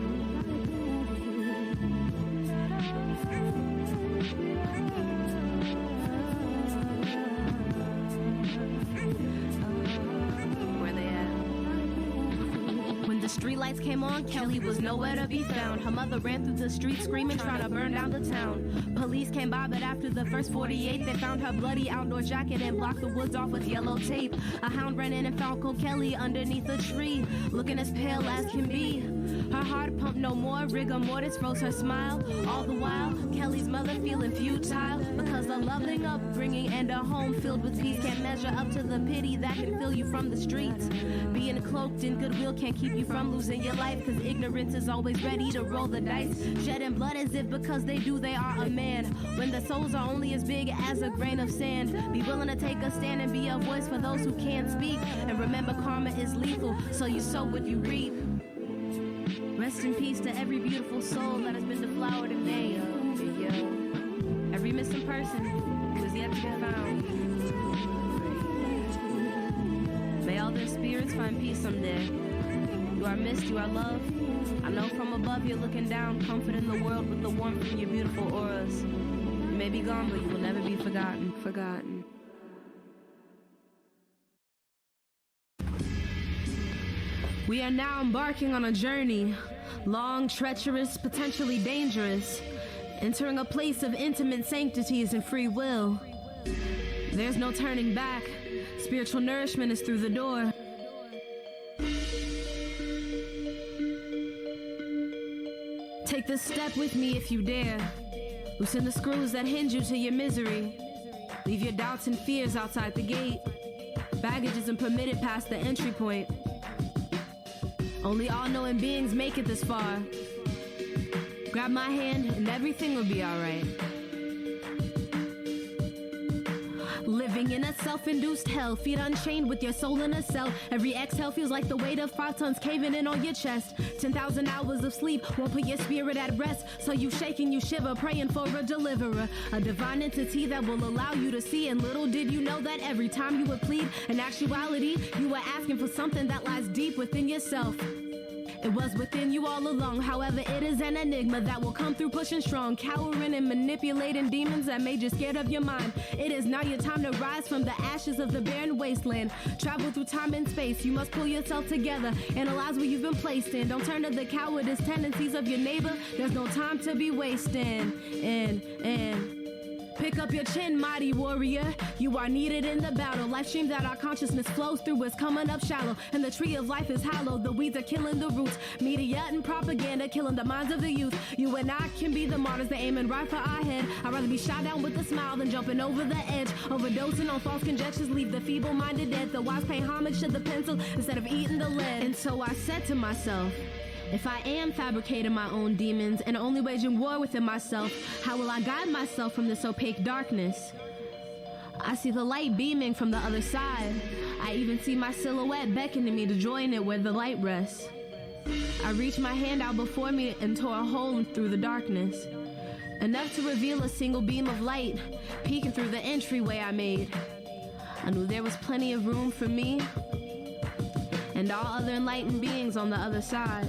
The streetlights came on, Kelly was nowhere to be found. Her mother ran through the streets screaming, trying to burn down the town. Police came by, but after the first 48, they found her bloody outdoor jacket and blocked the woods off with yellow tape. A hound ran in and found Cole Kelly underneath a tree, looking as pale as can be. Her heart pumped no more, rigor mortis froze her smile. All the while, Kelly's mother feeling futile, because a loving upbringing and a home filled with peace can't measure up to the pity that can fill you from the streets. Being cloaked in goodwill can't keep you from losing your life, cause ignorance is always ready to roll the dice, shedding blood as if because they do they are a man, when the souls are only as big as a grain of sand. Be willing to take a stand and be a voice for those who can't speak, and remember karma is lethal, so you sow what you reap. Rest in peace to every beautiful soul that has been deflowered in vain. Every missing person who is yet to be found. May all their spirits find peace someday. You are missed, you are loved. I know from above you're looking down, comforting the world with the warmth from your beautiful auras. You may be gone, but you will never be forgotten. We are now embarking on a journey, long, treacherous, potentially dangerous, entering a place of intimate sanctities and free will. There's no turning back. Spiritual nourishment is through the door. Take this step with me if you dare. Loosen the screws that hinge you to your misery. Leave your doubts and fears outside the gate. Baggage isn't permitted past the entry point. Only all-knowing beings make it this far. Grab my hand and everything will be alright. Living in a self-induced hell, feet unchained with your soul in a cell. Every exhale feels like the weight of 5 tons caving in on your chest. 10,000 hours of sleep won't put your spirit at rest, so you shake and you shiver, praying for a deliverer, a divine entity that will allow you to see. And little did you know that every time you would plead, in actuality, you were asking for something that lies deep within yourself. It was within you all along. However, it is an enigma that will come through pushing strong, cowering and manipulating demons that made you scared of your mind. It is now your time to rise from the ashes of the barren wasteland. Travel through time and space. You must pull yourself together. Analyze where you've been placed in. Don't turn to the cowardice tendencies of your neighbor. There's no time to be wasting. And pick up your chin, mighty warrior. You are needed in the battle. Life stream that our consciousness flows through is coming up shallow, and the tree of life is hollow. The weeds are killing the roots. Media and propaganda killing the minds of the youth. You and I can be the martyrs that aiming right for our head. I'd rather be shot down with a smile than jumping over the edge. Overdosing on false conjectures leave the feeble-minded dead. The wise pay homage to the pencil instead of eating the lead. And so I said to myself, if I am fabricating my own demons and only waging war within myself, how will I guide myself from this opaque darkness? I see the light beaming from the other side. I even see my silhouette beckoning me to join it where the light rests. I reached my hand out before me and tore a hole through the darkness, enough to reveal a single beam of light peeking through the entryway I made. I knew there was plenty of room for me and all other enlightened beings on the other side.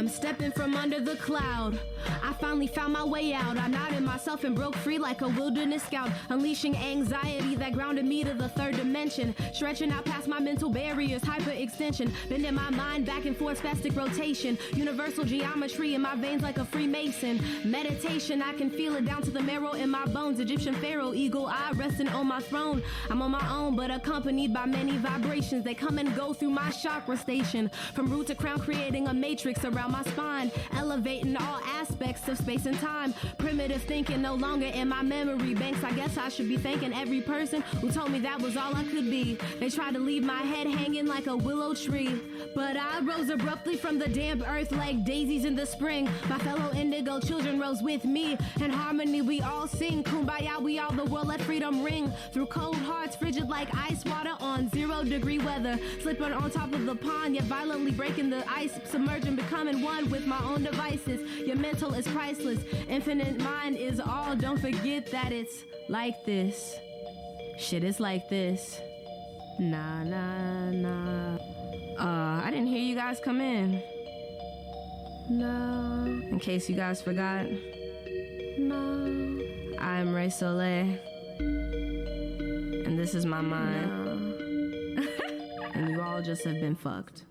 I'm stepping from under the cloud. I finally found my way out. I nodded myself and broke free like a wilderness scout, unleashing anxiety that grounded me to the third dimension, stretching out past my mental barriers, hyperextension, bending my mind back and forth, spastic rotation, universal geometry in my veins like a Freemason. Meditation, I can feel it down to the marrow in my bones. Egyptian pharaoh, eagle eye resting on my throne. I'm on my own, but accompanied by many vibrations. They come and go through my chakra station, from root to crown, creating a matrix around my spine, elevating all aspects of space and time. Primitive thinking no longer in my memory banks. I guess I should be thanking every person who told me that was all I could be. They tried to leave my head hanging like a willow tree, but I rose abruptly from the damp earth like daisies in the spring. My fellow indigo children rose with me. In harmony we all sing kumbaya, we all the world, let freedom ring through cold hearts, frigid like ice water on 0-degree weather, slipping on top of the pond, yet violently breaking the ice, submerging, becoming one with my own devices. Your mental is priceless, infinite mind is all. Don't forget that it's like this. Shit is like this. Nah, nah, nah. I didn't hear you guys come in. No. In case you guys forgot. No. I'm Ray Soleil. And this is my mind. No. And you all just have been fucked.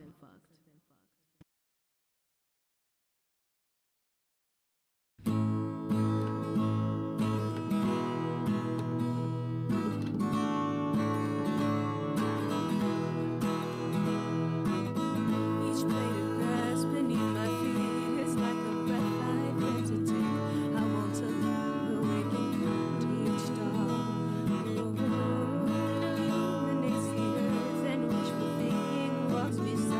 Beside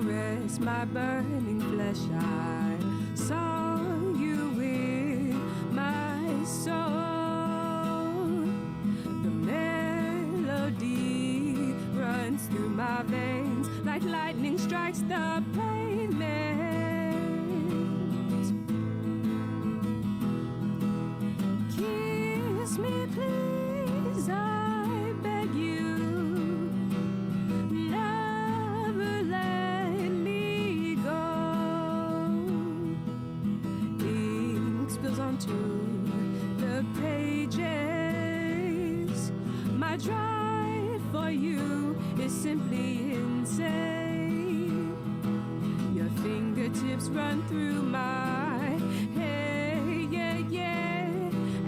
caress my burning flesh. I saw you with my soul. The melody runs through my veins like lightning strikes the pavement. Kiss me, please, I beg you. Never let me go. Ink spills onto the pages. My drive for you is simply insane. Your fingertips run through my hair, yeah, yeah,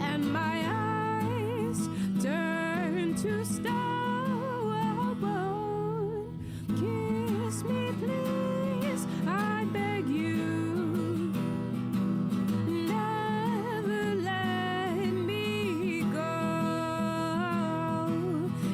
and my eyes turn to stone. Kiss me, please, I beg you. Never let me go.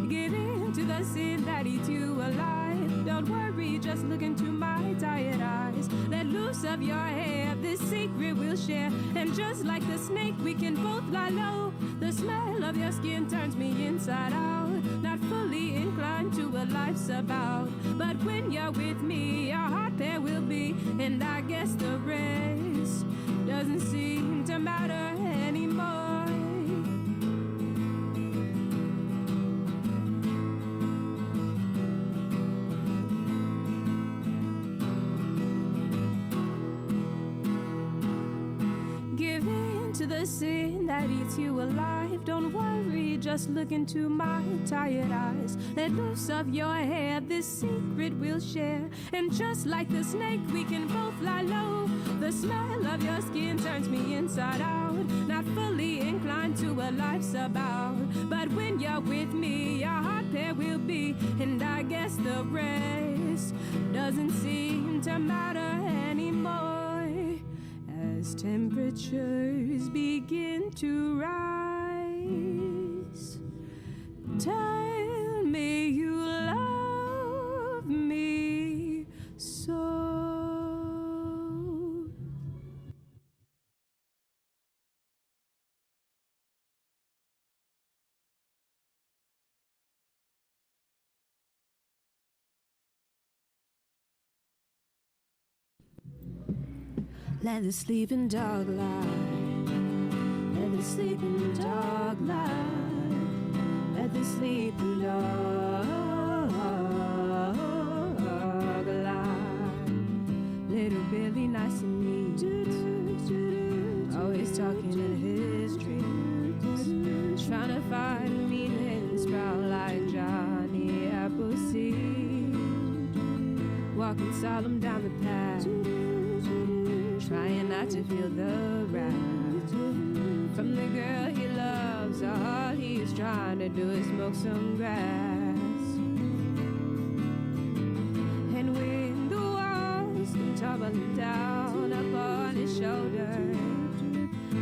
Give in to the sin that eats you alive. Don't worry, just look into my tired eyes. Let loose of your hair, this secret we'll share. And just like the snake, we can both lie low. The smell of your skin turns me inside out. Not fully inclined to what life's about, but when you're with me, our heart there will be. And I guess the rest doesn't seem to matter anymore. Give in to the sin that eats you alive. Don't worry, just look into my tired eyes. Let loose of your hair, this secret we'll share. And just like the snake, we can both lie low. The smell of your skin turns me inside out. Not fully inclined to what life's about, but when you're with me, our heart pair will be. And I guess the rest doesn't seem to matter anymore. As temperatures begin to rise, tell me you love me so. Let the sleeping dog lie. Let the sleeping dog lie. Let the sleeping dog lie. Little Billy, nice and neat. Always talking in his dreams. Trying to find meaning, sprout like Johnny Appleseed. Walking solemn down the path, trying not to feel the wrath from the girl he loves. All he's trying to do is smoke some grass. And when the walls come tumbling down upon his shoulder,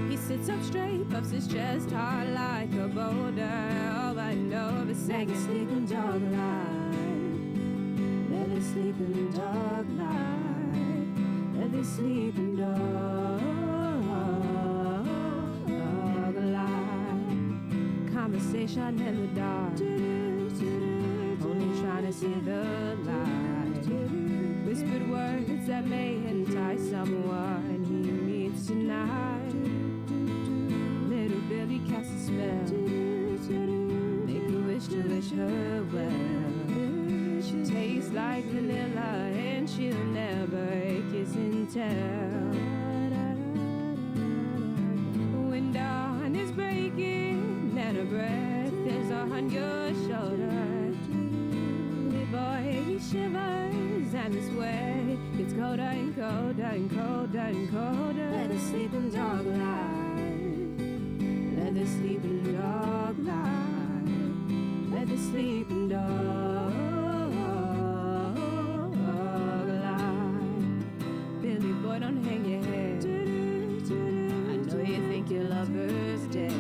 he sits up straight, puffs his chest hard like a boulder. All I know is saying, sleeping dog lie. Let the sleeping dog lie. Let the sleeping dog lie. Conversation in the dark, only trying to see the light. Whispered words that may entice someone he meets tonight. Little Billy casts a spell, make a wish to wish her well. She tastes like vanilla and she'll never kiss and tell. When dawn is breaking and a breath is on your shoulder, the boy he shivers and the sweat gets colder and colder and colder and colder. Let the sleeping dog lie. Let the sleeping dog lie. Let the sleeping dog boy, don't hang your head. I know you think your lover's dead.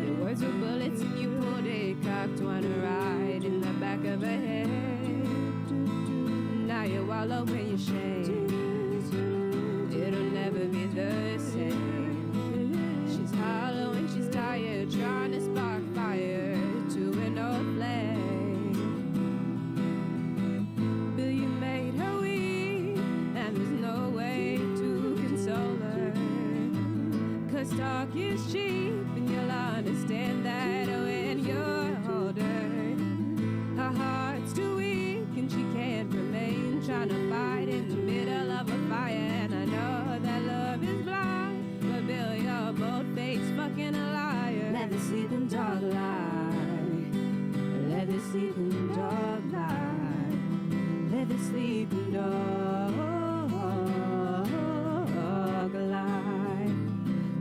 Your words were bullets and you pulled a cocked one right in the back of her head. Now you're wild swallow in your shame. It'll never be the same. She's hollow and she's tired, trying to spark fire to an old flame. Bill, you made her weak, and there's no way to console her. 'Cause talk is cheap, and you'll understand that when you're older. Her heart's too weak, and she can't remain trying to fight in the middle of a fire. And I know that love is blind, but Bill, you're bold-faced fucking a liar. Let the sleeping dog lie. Let the sleeping dog lie. Let the sleeping dog lie.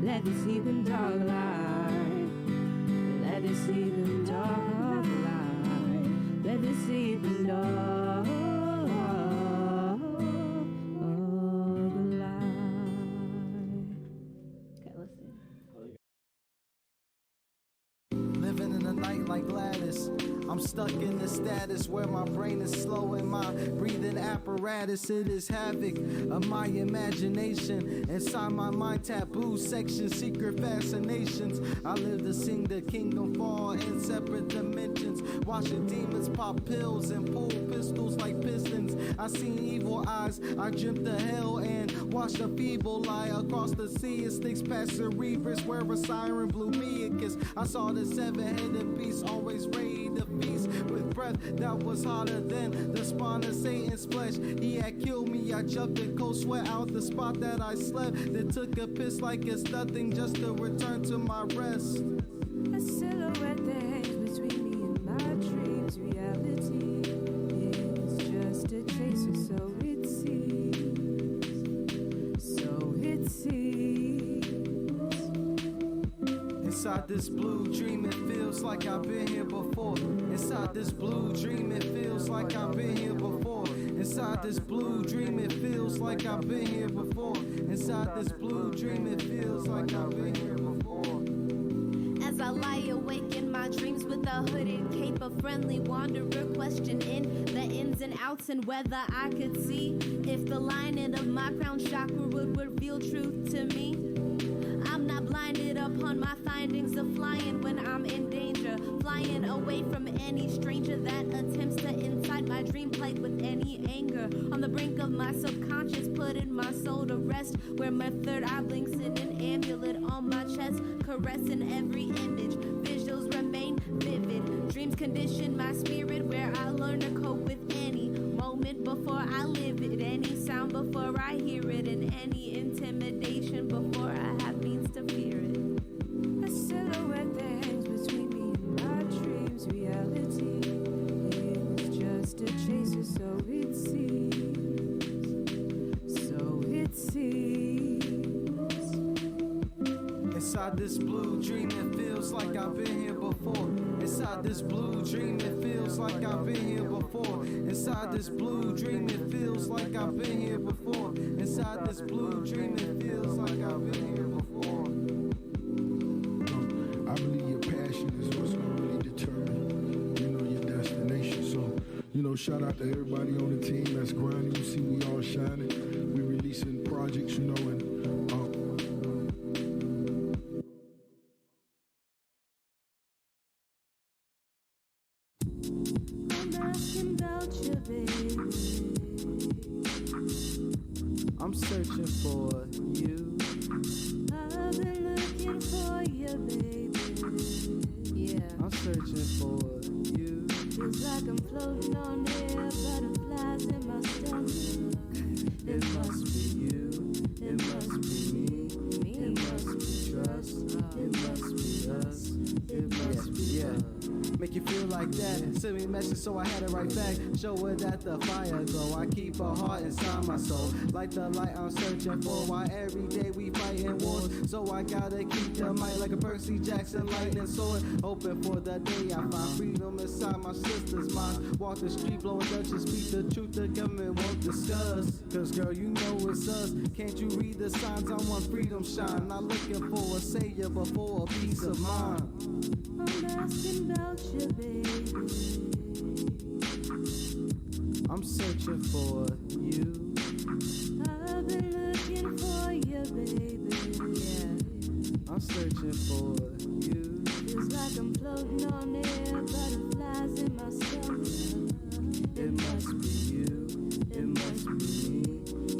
Let the sleeping dog lie. Let the sleeping dog lie. Let the sleeping dog lie. Okay, let's see. Living in the night like Gladys. I'm stuck in the status where my brain is slow and my breathing apparatus. It is havoc of my imagination. Inside my mind, taboo section, secret fascinations. I live to sing the kingdom fall in separate dimensions. Watching demons pop pills and pull pistols like pistons. I seen evil eyes, I dreamt of hell and watched a feeble lie across the sea. It sticks past Cerebrus where a siren blew me a kiss. I saw the seven-headed beast always raid the feast with breath that was hotter than the spawn of Satan's flesh. He had killed me, I jumped in cold sweat out the spot that I slept. Then took a piss like it's nothing just to return to my rest. A silhouette that hangs between me and my dreams. Reality is just a chaser, so it seems. So it seems. Inside this blue dream, it feels like I've been here before. Inside this blue dream, it feels like I've been here before. Inside this blue dream, it feels like I've been here before. Inside this blue dream, it feels like I've been here before. As I lie awake in my dreams with a hooded cape, a friendly wanderer questioning the ins and outs and whether I could see if the lining of my crown chakra would reveal truth to me. I'm not blinded upon my findings of flying when I'm in danger, flying away from any stranger that attempts to incite my dream plate with any anger. On the brink of my subconscious, putting my soul to rest, where my third eye blinks in an amulet on my chest, caressing every image. Visuals remain vivid. Dreams condition my spirit, where I learn to cope with any moment before I live it, any sound before I hear it, and any intimidation before I have means to fear it. A silhouette that hangs between me and my dreams. Reality is just a chaser, so it seems. So it seems. Inside this blue dream, it feels like I've been here before. Inside this blue dream, it feels like I've been here before. Inside this blue dream, it feels like I've been here before. Inside this blue dream, it feels like I've been here before. I believe your passion is what's gonna really determine, your destination. So, shout out to everybody on the team that's grinding. You see, we all shining. We releasing projects, and I'm asking about you, baby. I'm searching for you. I've been looking for you, baby. Yeah, I'm searching for you. feels like I'm floating on air, butterflies in my stomach. It must be you. It must be me. It must be trust. It must be us. It must be us. Make you feel like that. Send me a message, so I had it right back. Show her that the fire glow. I keep her heart inside my soul. Like the light I'm searching for. Why every day we fighting wars. So I gotta keep the mic like a Percy Jackson lightning sword. Hoping for the day I find freedom inside my sister's mind. Walk the street, blowing Dutchess, speak the truth the government won't discuss. Cause girl, you know it's us. Can't you read the signs? I want freedom shine. Not looking for a savior, but for a peace of mind. I'm asking about you, baby. I'm searching for you. I've been looking for you, baby. Yeah. I'm searching for you. Feels like I'm floating on air, butterflies in my stomach. It must be you. It must be me.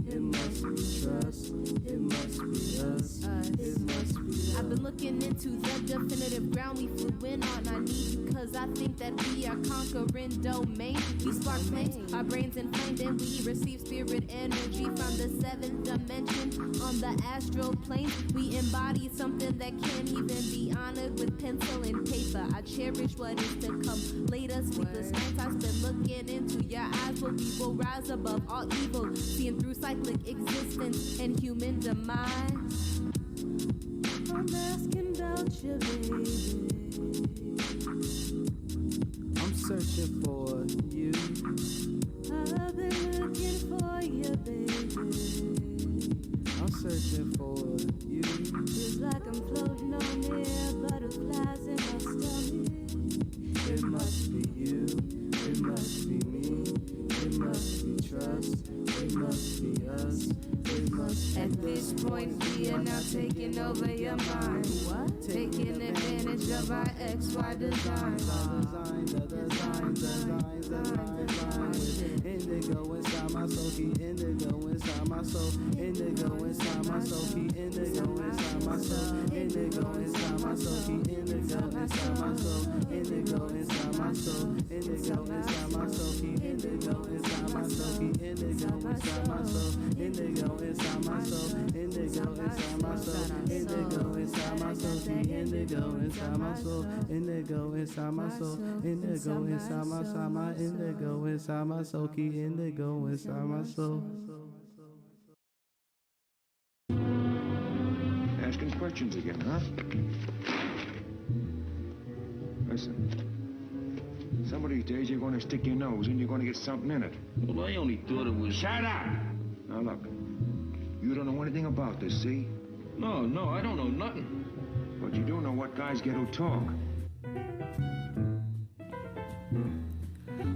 It must be trust. It must be us. It must be love. I've been looking into the definitive ground we flew in on. I need you cause I think that we are conquering domain. We spark flames, our brains inflamed, and we receive spirit energy from the 7th dimension. On the astral plane, we embody something that can't even be honored with pencil and paper. I cherish what is to come later. Sleepless nights I spend looking into your eyes, where we will rise above all evil, seeing through cyclic existence and human demise. I'm asking about you, baby. I'm searching for you. I've been looking for you, baby. I'm searching for you. Feels like I'm floating on air, butterflies in my stomach. It must be you. It must be me. It must be trust. It must be us. It must be At this point, we are now taking over your mind. What? Taking advantage of our XY design. Indigo inside my soul, keep indigo inside my soul. Indigo inside my soul, keep indigo inside my soul. Indigo inside my soul, keep indigo inside my soul. Indigo inside my soul. Indigo inside my soul, keep indigo inside my soul. Keep indigo inside my soul. Indigo inside my soul. Indigo inside my soul. Indigo inside my soul. Keep indigo inside my soul. Indigo inside my soul. Indigo inside my soul. My indigo inside my soul. Keep indigo inside my soul. Asking questions again, huh? Listen. Some of these days you're going to stick your nose and you're going to get something in it. Well, I only thought it was... Shut up! Now look, you don't know anything about this, see? No, I don't know nothing. But you do know what guys get who talk.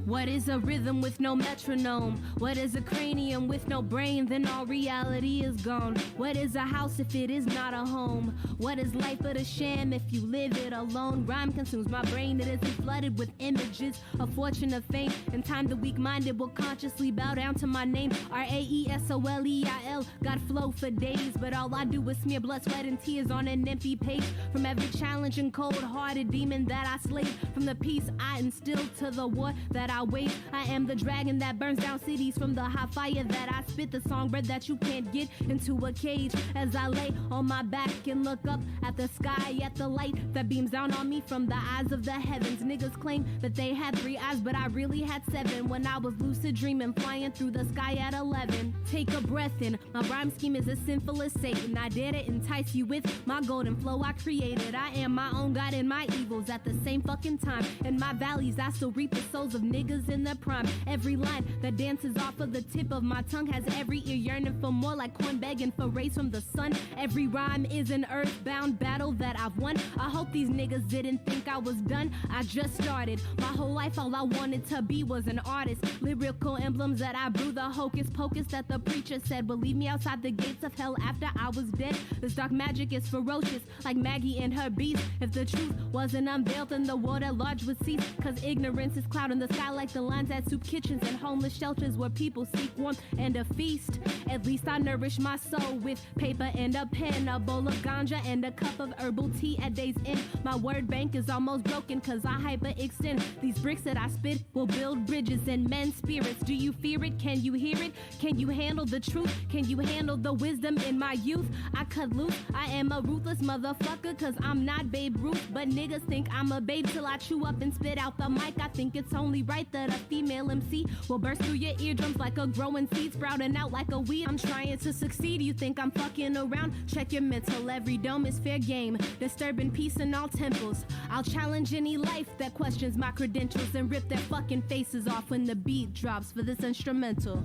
What is a rhythm with no metronome? What is a cranium with no brain? Then all reality is gone. What is a house if it is not a home? What is life but a sham if you live it alone? Rhyme consumes my brain, it isn't flooded with images of fortune, of fame. In time the weak-minded will consciously bow down to my name. R-A-E-S-O-L-E-I-L. Got flow for days, but all I do is smear blood, sweat, and tears on an empty page. From every challenge and cold-hearted demon that I slayed, from the peace I instilled to the war that I wage. I am the dragon that burns down cities, from the hot fire that I spit, the songbird that you can't get into a cage. As I lay on my back and look up at the sky, at the light that beams down on me from the eyes of the heavens. Niggas claim that they had 3 eyes, but I really had 7 when I was lucid dreaming, flying through the sky at 11. Take a breath in, my rhyme scheme is as sinful as Satan. I dare to entice you with my golden flow I created. I am my own God and my evils at the same fucking time. In my valleys I still reap the souls of niggas in their prime. Every line that dances off of the tip of my tongue has every ear yearning for more, like corn begging for rays from the sun. Every rhyme is an earthbound battle that I've won. I hope these niggas didn't think I was done. I just started. My whole life all I wanted to be was an artist. Lyrical emblems that I brew, the hocus pocus that the preacher said will leave me outside the gates of hell after I was dead. This dark magic is ferocious, like Maggie and her beast. If the truth wasn't unveiled, then the world at large would cease. Cause ignorance is clouding the sky like the lines at soup kitchens and homeless shelters where people seek warmth and a feast. At least I nourish my soul with paper and a pen, a bowl of ganja and a cup of herbal tea at day's end. My word bank is almost broken cause I hyperextend. These bricks that I spit will build bridges in men's spirits. Do you fear it? Can you hear it? Can you handle the truth? Can you handle the wisdom in my youth? I cut loose. I am a ruthless motherfucker cause I'm not Babe Ruth, but niggas think I'm a babe till I chew up and spit out the mic. I think it's only right that a female MC will burst through your eardrums like a growing seed, sprouting out like a weed. I'm trying to succeed, you think I'm fucking around? Check your mental, every dome is fair game, disturbing peace in all temples. I'll challenge any life that questions my credentials and rip their fucking faces off when the beat drops for this instrumental.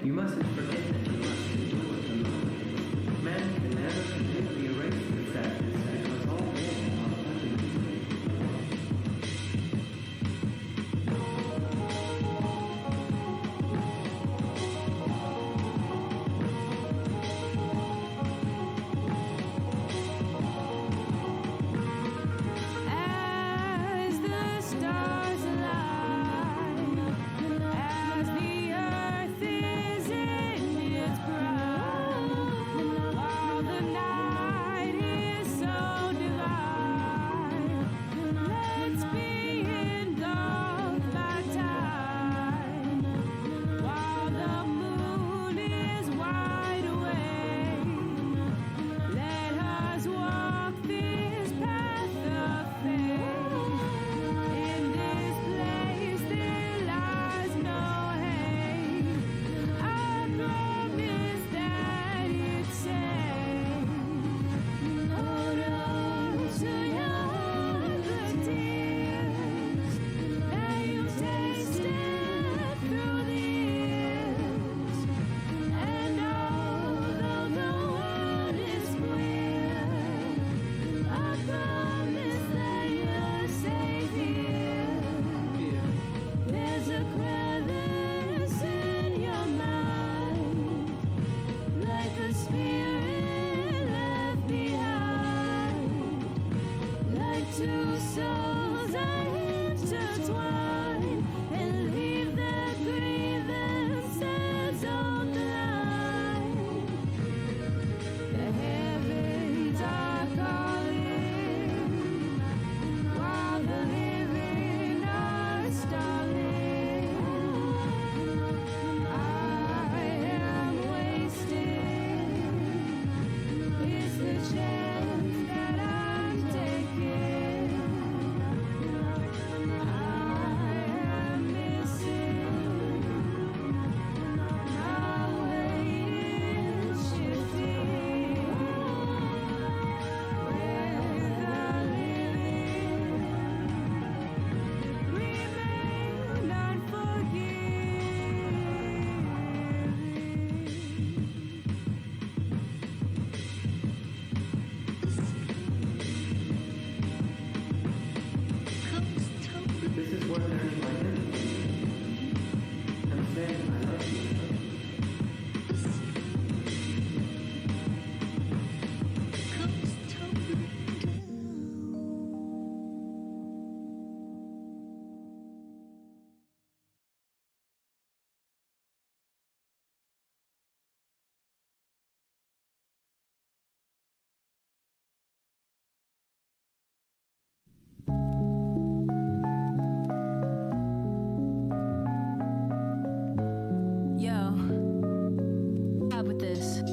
You mustn't forget that you must endure the moment. Man can never completely erase the sadness because all men are fundamentally As the stars align, as the earth is in its prime, while the night is so divine, let's be engulfed by time, while the moon is wide awake. Let us walk this path of faith. In this place there lies no hate. I promise that it's safe. Hold on to your tears that you've tasted through the years. And although the world is queer, I promise that you're safe here. There's a crevice in your mind, like a spirit left behind, like two souls that intertwine and leave their grievances on the line. The heavens are calling, while the living are stalling. I am wasting. It's the chance that I'm taking. I am missing. My way is shifting. Where the living remain unforgiving. This is worth earning my living. I'm saying I love you. Yo, how with this?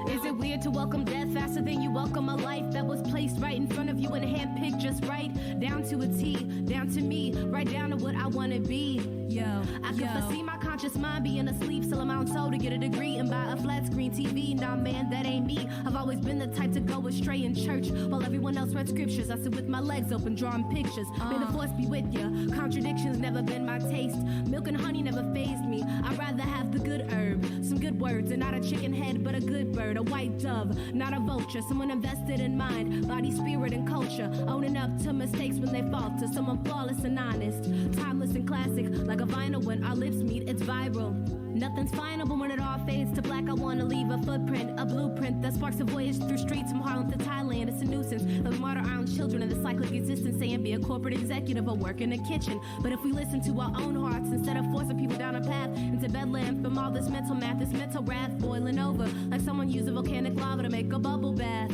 Is it weird to welcome death faster than you welcome a life that was placed right in front of you and handpicked just right? Down to a T, down to me, right down to what I wanna be. Yo, I can foresee my conscious mind being asleep, still I'm on told to get a degree and buy a flat screen TV. Nah, man, that ain't me. I've always been the type to go astray in church while everyone else read scriptures. I sit with my legs open, drawing pictures. May the force be with you. Contradictions never been my taste. Milk and honey never fazed me. I'd rather have the good herb, some good words, and not a chicken head, but a good bird, a white dove, not a vulture. Someone invested in mind, body, spirit, and culture, owning up to mistakes when they falter. Someone flawless and honest, timeless and classic, like a vinyl when our lips meet, it's viral. Nothing's final, but when it all fades to black, I wanna leave a footprint, a blueprint that sparks a voyage through streets from Harlem to Thailand. It's a nuisance that we martyr our own children in the cyclic existence, saying be a corporate executive or work in the kitchen. But if we listen to our own hearts instead of forcing people down a path into bedlam from all this mental math, this mental wrath boiling over like someone used a volcanic lava to make a bubble bath.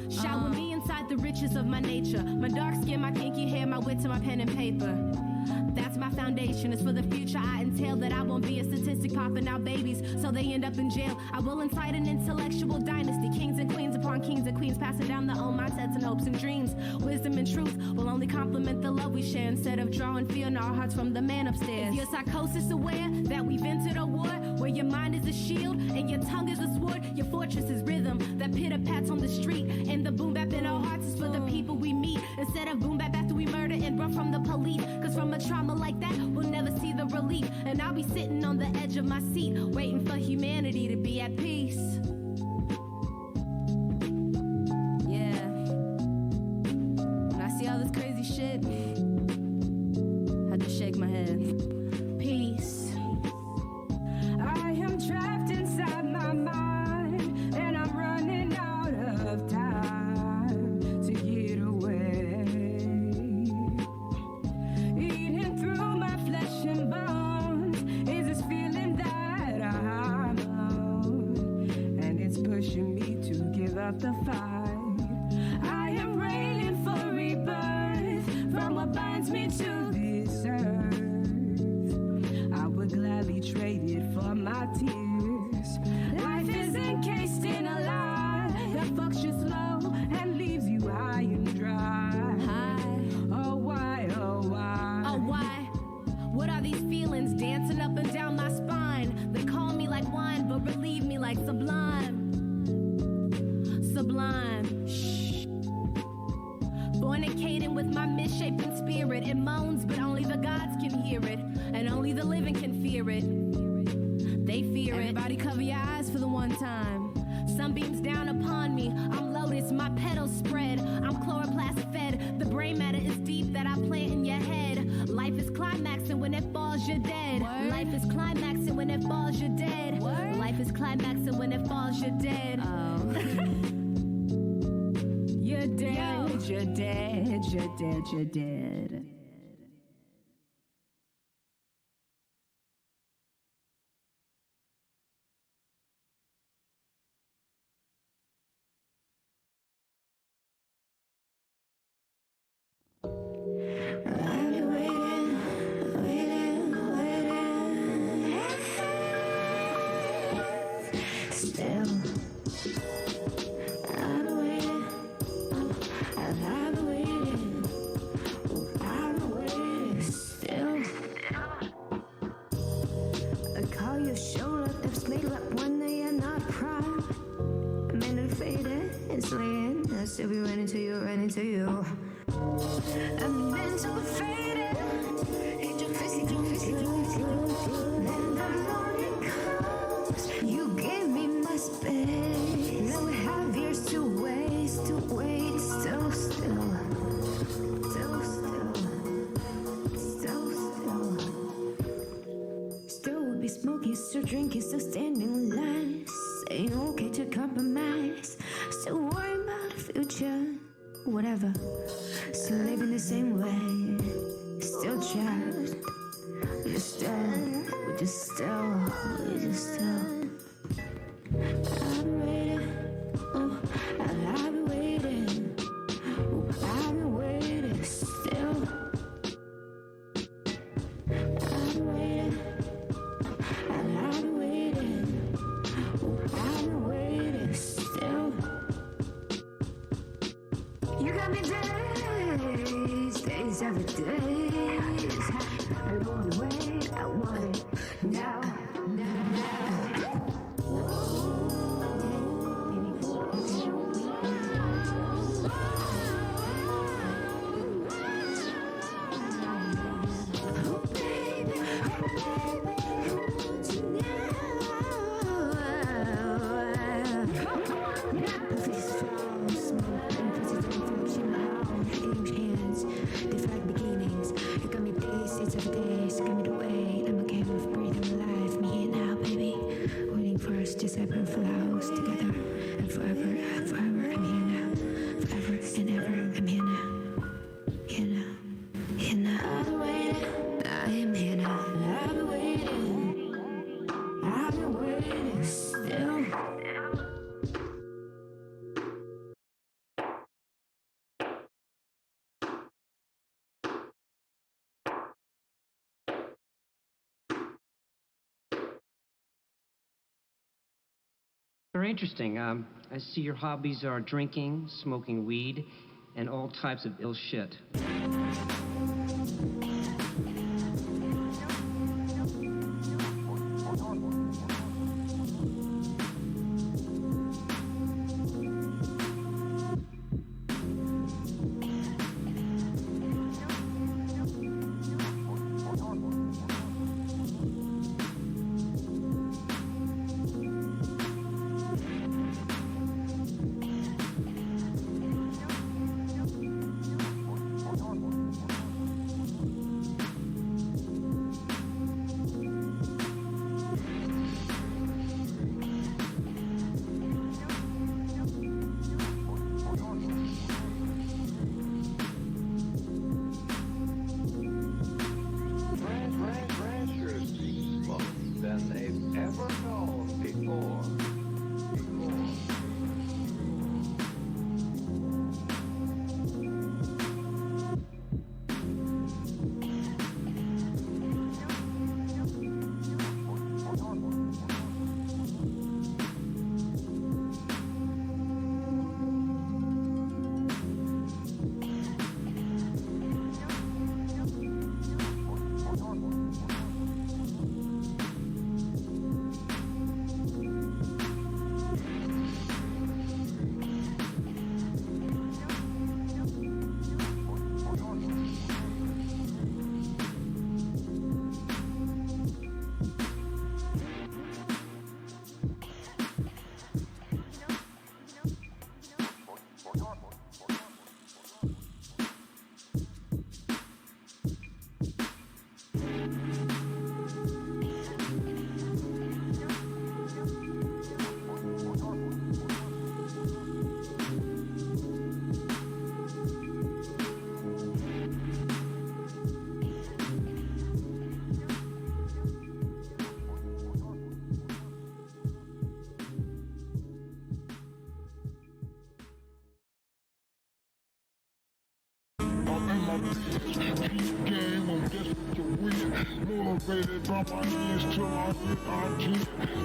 Shower me inside the riches of my nature, my dark skin, my kinky hair, my wit to my pen and paper. That's my foundation. It's for the future I entail that I won't be a statistic popping out babies so they end up in jail. I will incite an intellectual dynasty, kings and queens upon kings and queens, passing down their own mindsets and hopes and dreams. Wisdom and truth will only complement the love we share instead of drawing fear in our hearts from the man upstairs. Is your psychosis aware that we've entered a war where your mind is a shield and your tongue is a sword? Your fortress is rhythm that pitter-pats on the street, and the boom bap in our hearts is for the people we meet instead of boom bap after we murder and run from the police. Cause from a trauma like that we'll never see the relief, and I'll be sitting on the edge edge of my seat, waiting for humanity to be at peace. Yeah. When I see all this crazy shit, I just shake my head. Peace. I am trapped inside my mind, and I'm running out of time to get away. Eating through my flesh and bones is this feeling that I'm alone, and it's pushing me to give up the fight. I am railing for rebirth from what binds me to this earth. I would gladly trade it for my tears. Life is encased in a lie that fucks you slow and leaves you high and dry. Oh why, oh why? Oh why? What are these feelings dancing up and down my spine? They call me like wine, but relieve me like sublime. Sublime. Shh. Fornicating with my misshapen spirit. It moans, but only the gods can hear it, and only the living can fear it. They fear it. Everybody cover your eyes for the one time. Sunbeams down upon me. I'm lotus, my petals spread. I'm chloroplast fed. The brain matter is deep that I plant in your head. Life is climaxing when it falls, you're dead. Word. Life is climaxing when it falls, you're dead. Word. Life is climaxing when it falls, you're dead. Oh. You're dead, you're dead, you're dead, you're dead. Still be running to you, running to you. I'm meant to be faded. Angel physical. Then the morning comes. You gave me my space. Now we have years to waste, to wait. Still. Still would be smoking, still drinking, still standing in line. Saying okay to compromise. Still worrying about the future, whatever. Still living the same way. Still trapped. We just still. I've been waiting. Oh, I've been waiting. Oh, I've been waiting. Still. I've been waiting. I've been waiting. Oh, I've been waiting. Still. You got me days every days. I don't wait, I want it now. Just like we're flowers together, and forever, I'm here now. Forever and ever, I'm here now. Here now. I've been waiting, I am here now. I've been waiting, still. Very interesting. I see your hobbies are drinking, smoking weed, and all types of ill shit. Game, I'm desperate to win. Motivated by my hands till I hit IG.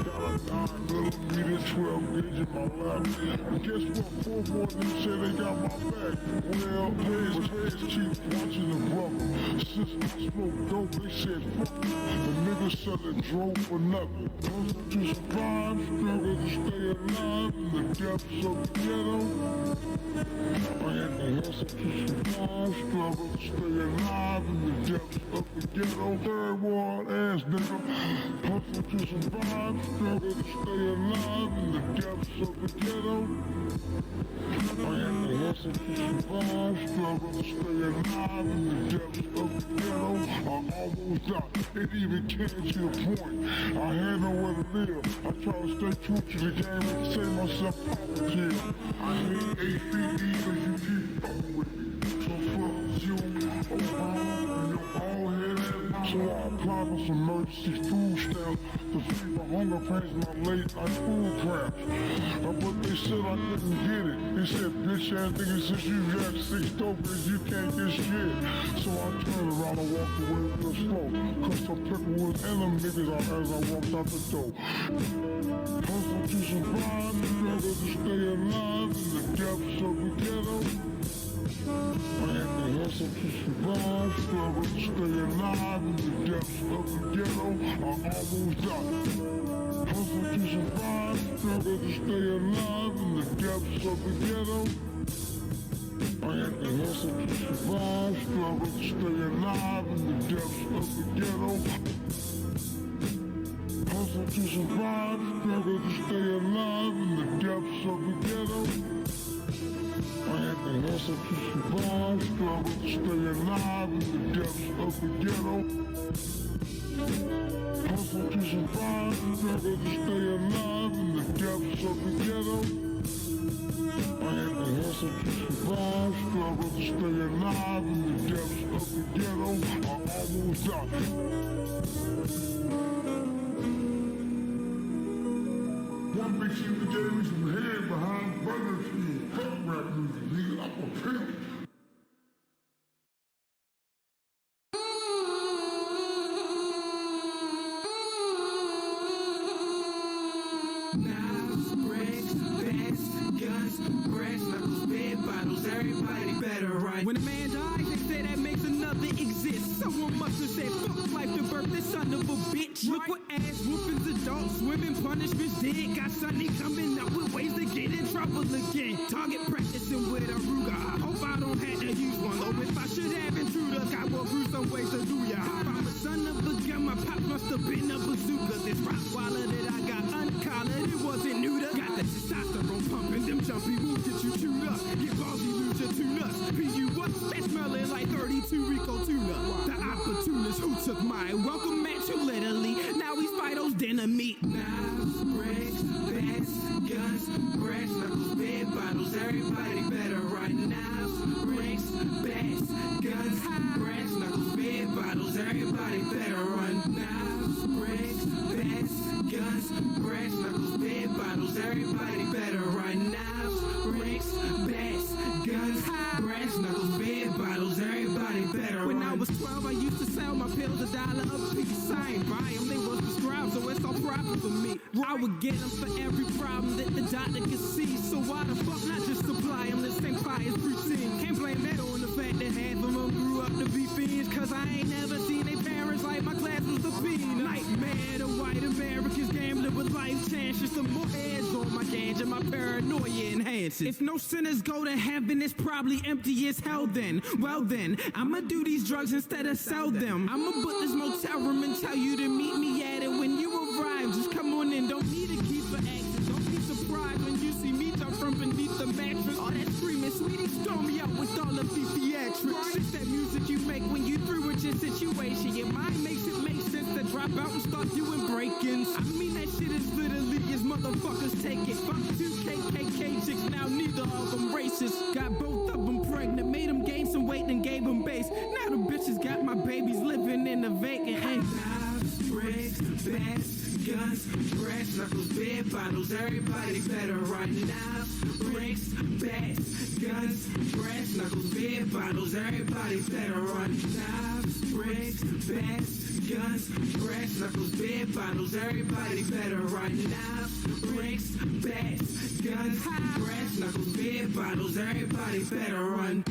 Got a 9mm 12 gauge in my lap. And guess what? 4 more of them say they got my back. Well, players cheap watching the brother. Since I smoke dope, they said fuck you. The niggas selling drove for nothing. Hustle to survive, struggle to stay alive in the depths of the ghetto. I had to hustle to survive, struggle to stay alive in the depths of the ghetto. Third world ass nigga. Hustle to survive, struggle to stay alive in the depths of the ghetto. I had to hustle to survive, struggle to stay alive in the depths of the ghetto. I almost died, it even came to a point. I had nowhere to live. I tried to stay true to the game and save myself out of jail. I hate HBD cause you keep fucking with me. So fuck you, and your bald head ass. So I applied for some emergency food stamps to feed my hunger pains and my late night food cramps. But they said I couldn't get it. They said, bitch ass nigga, since you got 6 tokens, you can't get shit. So I turned around and walked away real slow. Cause some people was in them niggas out as I walked out the door. Hustle to survive, struggle to stay alive in the depths of the ghetto. I had to hustle to survive, struggle to stay alive in the depths of the ghetto. I almost died. Hustle to survive, struggle to stay alive in the depths of the ghetto. I had to hustle to survive, struggle to stay alive in the depths of the ghetto. Hustle to survive, struggle to stay alive in the depths of the ghetto. I had to hustle to survive, struggle to stay alive in the depths of the ghetto. Hustle to survive, struggle to stay alive in the depths of the ghetto. I had to hustle to survive, struggle to stay alive in the depths of the ghetto. I almost died. One big shit that gave me some head behind Burger King. Fuck rap music, nigga. I'm a pimp. Knives, bricks, bats, guns, brass knuckles, bed bottles, everybody better run. When a man dies, they say that makes another exist. Someone must have said, fuck life to birth this son of a bitch. Look what ass whoopings, adults, women, punishments did. Got Sonny coming up with ways to get in trouble again. Target practicing with a Ruger. I hope I don't have to use one. Oh, if I should have intruders, I will through some ways to do ya. If I'm a son of a gun, my pop must have been a bazooka. This Rottweiler that I got uncollared, it wasn't neuter. Got the testosterone pumping, them jumpy moves get you chewed up. Get ballsy, lose your two nuts. PU what's that smelling like 32 Rico tuna? The opportunist who took my welcome mat too literally. Now he's Fido's dinner meat. Knives, bricks, bats, guns, brass knuckles, bed bottles. Everybody better run. Knives, bricks, bats, guns, brass knuckles, bed bottles. Everybody better run. Knives, bricks, bats, guns, brass knuckles, bed bottles. Everybody better run. Knives, bricks, bats, guns, brass knuckles, bed bottles. Everybody better run. When I was 12, I used to sell my pills $1 a piece. I ain't buy them, they was prescribed, so it's all profit for me. I would get them for every problem that the doctor could see. So why the fuck not just supply them the same fire's routine? Can't blame that on the fact that half of them grew up to be fiends. Cause I ain't never seen their parents like my class was the fiend. Nightmare, the white Americans gambling with life chances. The more heads on my ganja, my paranoia enhances. If no sinners go to heaven, it's probably empty as hell then. Well then, I'ma do these drugs instead of sell them. I'ma book this motel room and tell you to meet me at it when you arrive. Just come on in, don't need a key for access. Don't be surprised when you see me jump from beneath the mattress. All that screaming, sweetie, storm me out with all of the theatrics. It's that music you make when you through with your situation. Your mind makes it make sense to drop out and start doing break-ins. I mean that shit is literally as motherfuckers take it. Fuck 2 KKK chicks, now neither of them racist. Got both of them pregnant, made them gain some weight and gave them base. Now the bitches got my babies living in the vacant. Knives, bricks, bats, guns, brass knuckles, beer bottles, everybody better run. Knives, bricks, bats, guns, brass knuckles, beer bottles, everybody better run. Knives, bricks, bats, guns, brass knuckles, beer bottles, everybody better run. Knives, bricks, bats, guns, brass knuckles, beer bottles, everybody better run.